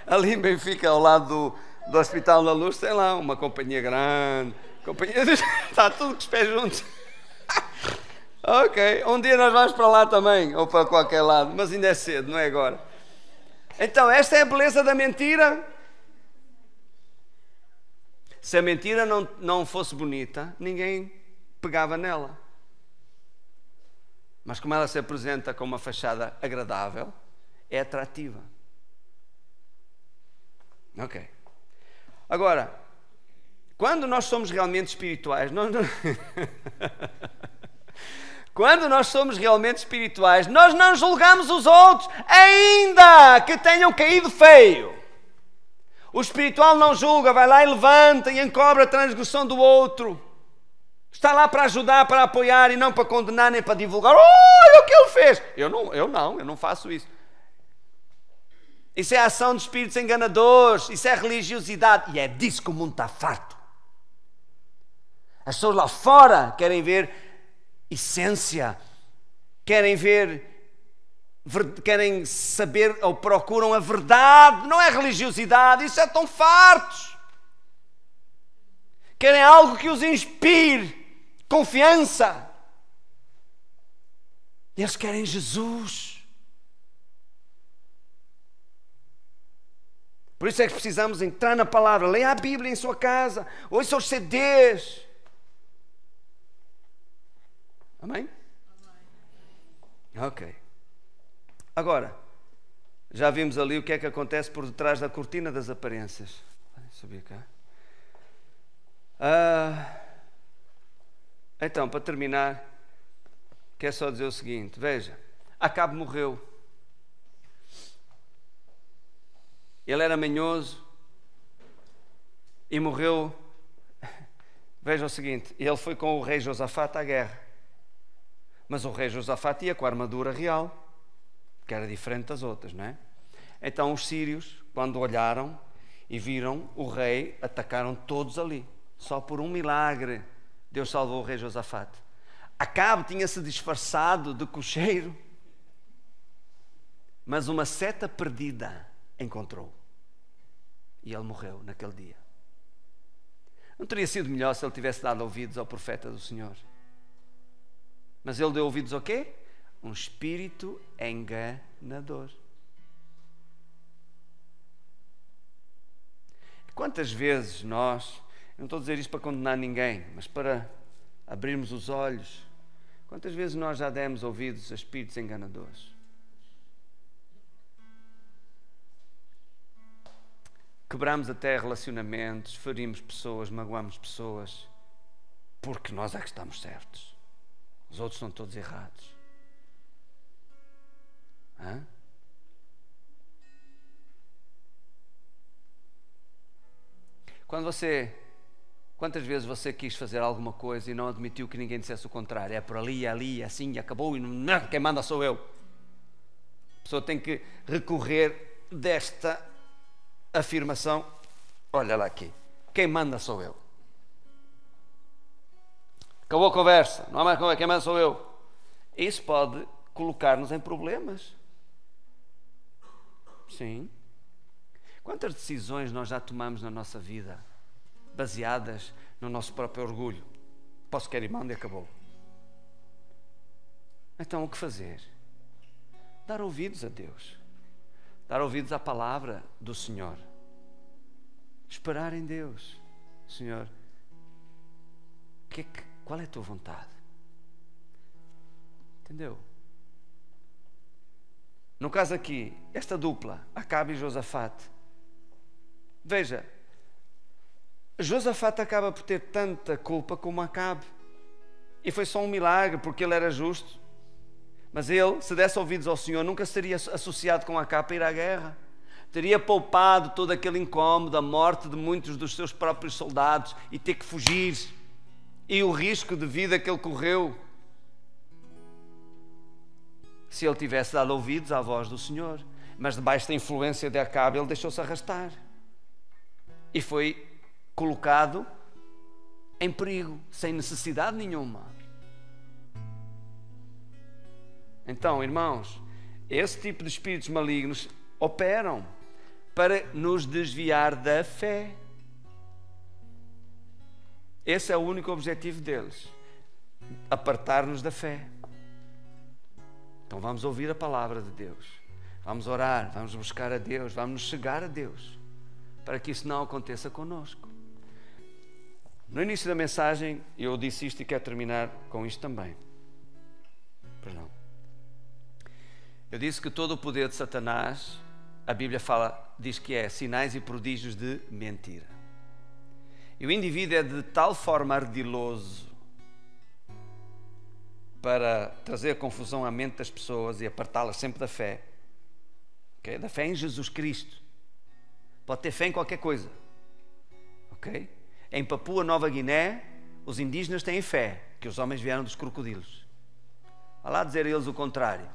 S1: Ali em Benfica, ao lado do Hospital da Luz, tem lá uma companhia grande. Companhia dos... Está tudo com os pés juntos. Ok, um dia nós vamos para lá também, ou para qualquer lado, mas ainda é cedo, não é agora. Então, esta é a beleza da mentira. Se a mentira não fosse bonita, ninguém pegava nela. Mas como ela se apresenta com uma fachada agradável, é atrativa. Ok. Agora, quando nós somos realmente espirituais, quando nós somos realmente espirituais, nós não julgamos os outros, ainda que tenham caído feio. O espiritual não julga, vai lá e levanta e encobre a transgressão do outro. Está lá para ajudar, para apoiar e não para condenar nem para divulgar. Olha o que ele fez. Eu não faço isso. Isso é ação de espíritos enganadores, isso é religiosidade. E é disso que o mundo está farto. As pessoas lá fora querem ver essência, querem saber ou procuram a verdade, não é religiosidade, isso é tão fartos. Querem algo que os inspire confiança. Eles querem Jesus. Por isso é que precisamos entrar na palavra, leia a Bíblia em sua casa, ouça os CDs. Amém? Ok. Agora, já vimos ali o que é que acontece por detrás da cortina das aparências. Subir cá. Então, para terminar, quero só dizer o seguinte. Veja, Acabe morreu. Ele era manhoso e morreu. Veja o seguinte, ele foi com o rei Josafate à guerra. Mas o rei Josafate ia com a armadura real, que era diferente das outras, não é? Então os sírios, quando olharam e viram o rei, atacaram todos ali. Só por um milagre Deus salvou o rei Josafate. Acabe tinha-se disfarçado de cocheiro, mas uma seta perdida encontrou. E ele morreu naquele dia. Não teria sido melhor se ele tivesse dado ouvidos ao profeta do Senhor? Mas ele deu ouvidos ao quê? Um espírito enganador. Quantas vezes nós, não estou a dizer isto para condenar ninguém, mas para abrirmos os olhos, quantas vezes nós já demos ouvidos a espíritos enganadores? Quebramos até relacionamentos, ferimos pessoas, magoamos pessoas, porque nós é que estamos certos. Os outros estão todos errados. Quantas vezes você quis fazer alguma coisa e não admitiu que ninguém dissesse o contrário? É por ali, ali, assim, e acabou, e não, quem manda sou eu. A pessoa tem que recorrer desta afirmação. Olha lá aqui, quem manda sou eu. Acabou a conversa, não há mais conversa, quem manda sou eu. Isso pode colocar-nos em problemas. Sim. Quantas decisões nós já tomamos na nossa vida baseadas no nosso próprio orgulho? Posso, quer e mando e acabou. Então o que fazer? Dar ouvidos a Deus. Dar ouvidos à palavra do Senhor. Esperar em Deus. Senhor, qual é a tua vontade? Entendeu? No caso aqui, esta dupla, Acabe e Josafate. Veja, Josafate acaba por ter tanta culpa como Acabe. E foi só um milagre, porque ele era justo. Mas ele, se desse ouvidos ao Senhor, nunca seria associado com Acabe para ir à guerra. Teria poupado todo aquele incómodo, a morte de muitos dos seus próprios soldados e ter que fugir. E o risco de vida que ele correu. Se ele tivesse dado ouvidos à voz do Senhor. Mas debaixo da influência de Acabe, ele deixou-se arrastar. E foi colocado em perigo, sem necessidade nenhuma. Então, irmãos, esse tipo de espíritos malignos operam para nos desviar da fé. Esse é o único objetivo deles, apartar-nos da fé. Então vamos ouvir a palavra de Deus, vamos orar, vamos buscar a Deus, vamos nos chegar a Deus, para que isso não aconteça conosco. No início da mensagem eu disse isto e quero terminar com isto também. Perdão. Eu disse que todo o poder de Satanás, a Bíblia diz que é sinais e prodígios de mentira. E o indivíduo é de tal forma ardiloso para trazer confusão à mente das pessoas e apartá-las sempre da fé. Okay? Da fé em Jesus Cristo. Pode ter fé em qualquer coisa. Ok? Em Papua Nova Guiné, os indígenas têm fé que os homens vieram dos crocodilos. Vá lá dizer a eles o contrário.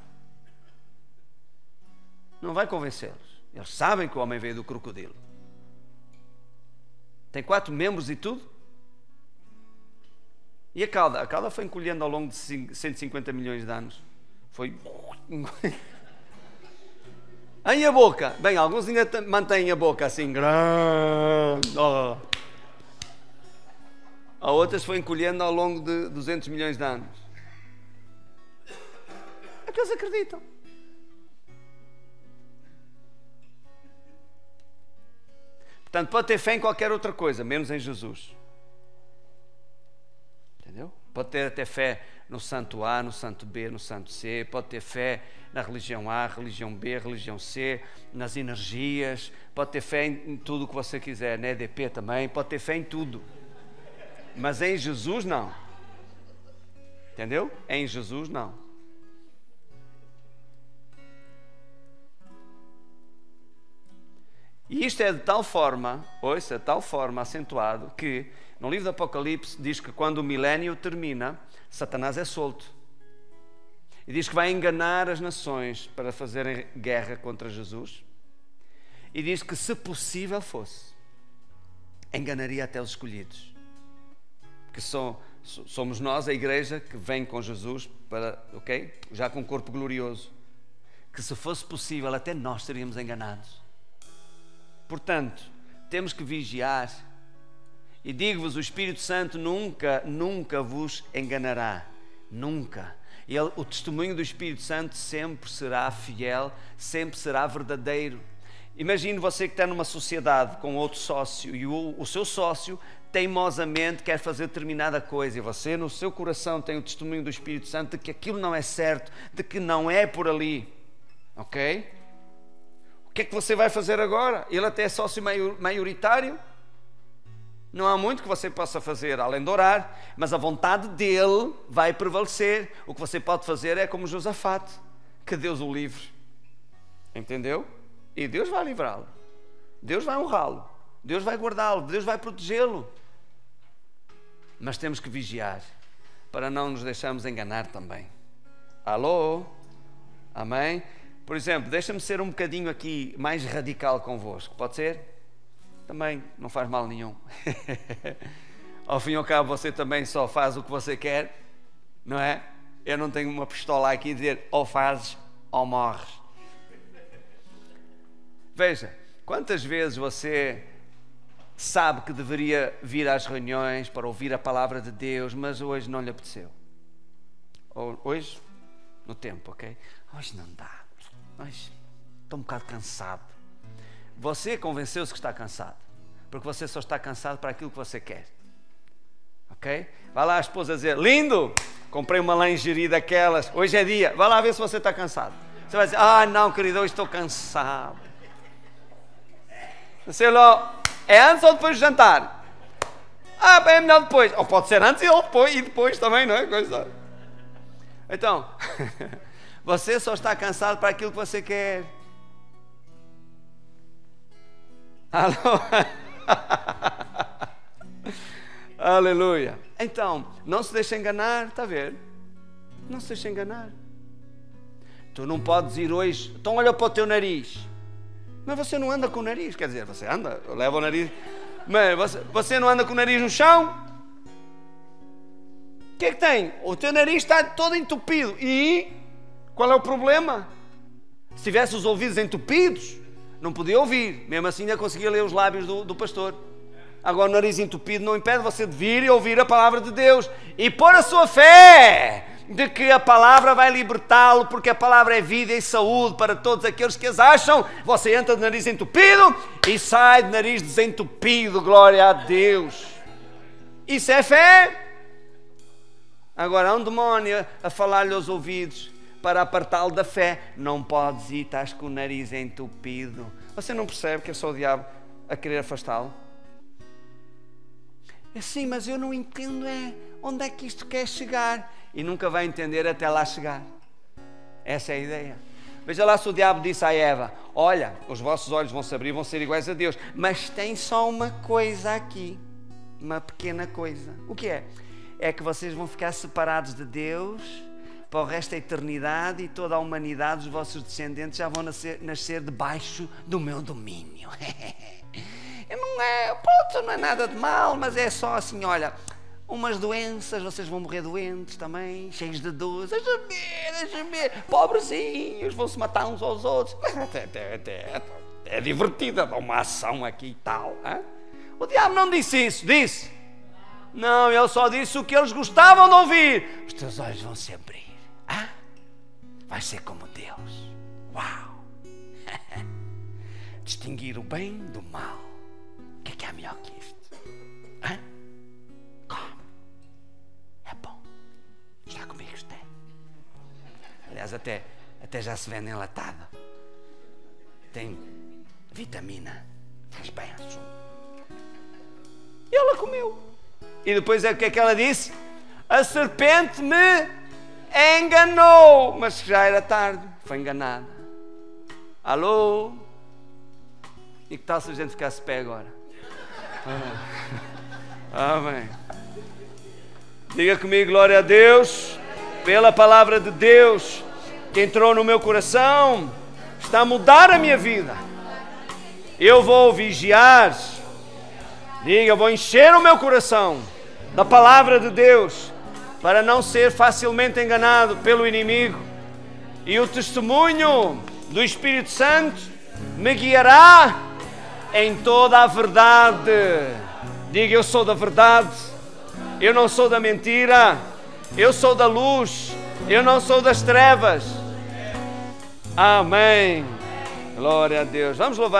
S1: Não vai convencê-los. Eles sabem que o homem veio do crocodilo. Tem 4 membros e tudo. E a cauda? A cauda foi encolhendo ao longo de 150 milhões de anos. Foi... Em a boca? Bem, alguns ainda mantêm a boca assim grande. A outras foi encolhendo ao longo de 200 milhões de anos. É que eles acreditam. Portanto, pode ter fé em qualquer outra coisa, menos em Jesus. Entendeu? Pode ter até fé no santo A, no santo B, no santo C. Pode ter fé na religião A, religião B, religião C, nas energias. Pode ter fé em tudo o que você quiser, na EDP também. Pode ter fé em tudo. Mas em Jesus, não. Entendeu? Em Jesus, não. E isto é de tal forma, ouça, de tal forma acentuado que no livro do Apocalipse diz que quando o milénio termina, Satanás é solto. E diz que vai enganar as nações para fazerem guerra contra Jesus. E diz que, se possível fosse, enganaria até os escolhidos. Que somos nós, a igreja, que vem com Jesus para, ok? Já com um corpo glorioso. Que, se fosse possível, até nós seríamos enganados. Portanto, temos que vigiar. E digo-vos, o Espírito Santo nunca vos enganará. Nunca. O testemunho do Espírito Santo sempre será fiel, sempre será verdadeiro. Imagine você que está numa sociedade com outro sócio e o seu sócio teimosamente quer fazer determinada coisa e você no seu coração tem o testemunho do Espírito Santo de que aquilo não é certo, de que não é por ali. Ok? O que é que você vai fazer agora? Ele até é sócio maioritário. Não há muito que você possa fazer, além de orar. Mas a vontade dele vai prevalecer. O que você pode fazer é como Josafate. Que Deus o livre. Entendeu? E Deus vai livrá-lo. Deus vai honrá-lo. Deus vai guardá-lo. Deus vai protegê-lo. Mas temos que vigiar. Para não nos deixarmos enganar também. Alô? Amém? Por exemplo, deixa-me ser um bocadinho aqui mais radical convosco. Pode ser? Também não faz mal nenhum. Ao fim e ao cabo, você também só faz o que você quer, não é? Eu não tenho uma pistola aqui a dizer ou fazes ou morres. Veja, quantas vezes você sabe que deveria vir às reuniões para ouvir a palavra de Deus, mas hoje não lhe apeteceu? Ou hoje, no tempo, ok? Hoje não dá. Hoje estou um bocado cansado. Você convenceu-se que está cansado, porque você só está cansado para aquilo que você quer. Ok? Vai lá a esposa dizer, lindo, comprei uma lingerie daquelas, hoje é dia, vai lá ver se você está cansado. Você vai dizer, não querido, hoje estou cansado. Sei lá, é antes ou depois do jantar? É melhor depois. Ou pode ser antes e depois também, não é? Coisa. Então, você só está cansado para aquilo que você quer. Alô? Aleluia. Então, não se deixe enganar, está a ver? Não se deixe enganar. Tu não podes ir hoje, então olha para o teu nariz. Mas você não anda com o nariz, quer dizer, você anda, leva o nariz, mas você não anda com o nariz no chão? O que é que tem? O teu nariz está todo entupido. E qual é o problema? Se tivesse os ouvidos entupidos, não podia ouvir. Mesmo assim ainda conseguia ler os lábios do pastor. Agora o nariz entupido não impede você de vir e ouvir a palavra de Deus e pôr a sua fé de que a palavra vai libertá-lo, porque a palavra é vida e saúde para todos aqueles que as acham. Você entra de nariz entupido e sai de nariz desentupido, glória a Deus. Isso é fé. Agora há um demónio a falar-lhe aos ouvidos para apartá-lo da fé. Não podes ir, estás com o nariz entupido. Você não percebe que é só o diabo a querer afastá-lo? Sim, mas eu não entendo onde é que isto quer chegar. E nunca vai entender até lá chegar. Essa é a ideia. Veja lá se o diabo disse a Eva, olha, os vossos olhos vão se abrir, vão ser iguais a Deus, mas tem só uma coisa aqui, uma pequena coisa. O que é? É que vocês vão ficar separados de Deus para o resto da eternidade e toda a humanidade, os vossos descendentes já vão nascer debaixo do meu domínio. Não é nada de mal, mas é só assim, olha, umas doenças, vocês vão morrer doentes também, cheios de dores, deixa-me ver, pobrezinhos, vão se matar uns aos outros. É divertida, dá uma ação aqui e tal. Hein? O diabo não disse isso, disse? Não, ele só disse o que eles gostavam de ouvir. Os teus olhos vão se abrir. Ah? Vai ser como Deus. Uau! Distinguir o bem do mal. O que é melhor que isto? Hã? Come. É bom. Está comigo, está. Aliás, até já se vende enlatado. Tem vitamina. Faz bem a sua. E ela comeu. E depois o que é que ela disse? A serpente me enganou. Mas já era tarde. Foi enganada. Alô? E que tal se a gente ficasse de pé agora? Amém. Diga comigo, glória a Deus, pela palavra de Deus que entrou no meu coração, está a mudar a minha vida. Eu vou vigiar. Diga, vou encher o meu coração da palavra de Deus para não ser facilmente enganado pelo inimigo. E o testemunho do Espírito Santo me guiará em toda a verdade. Diga, eu sou da verdade, eu não sou da mentira, eu sou da luz, eu não sou das trevas. Amém. Glória a Deus. Vamos louvar.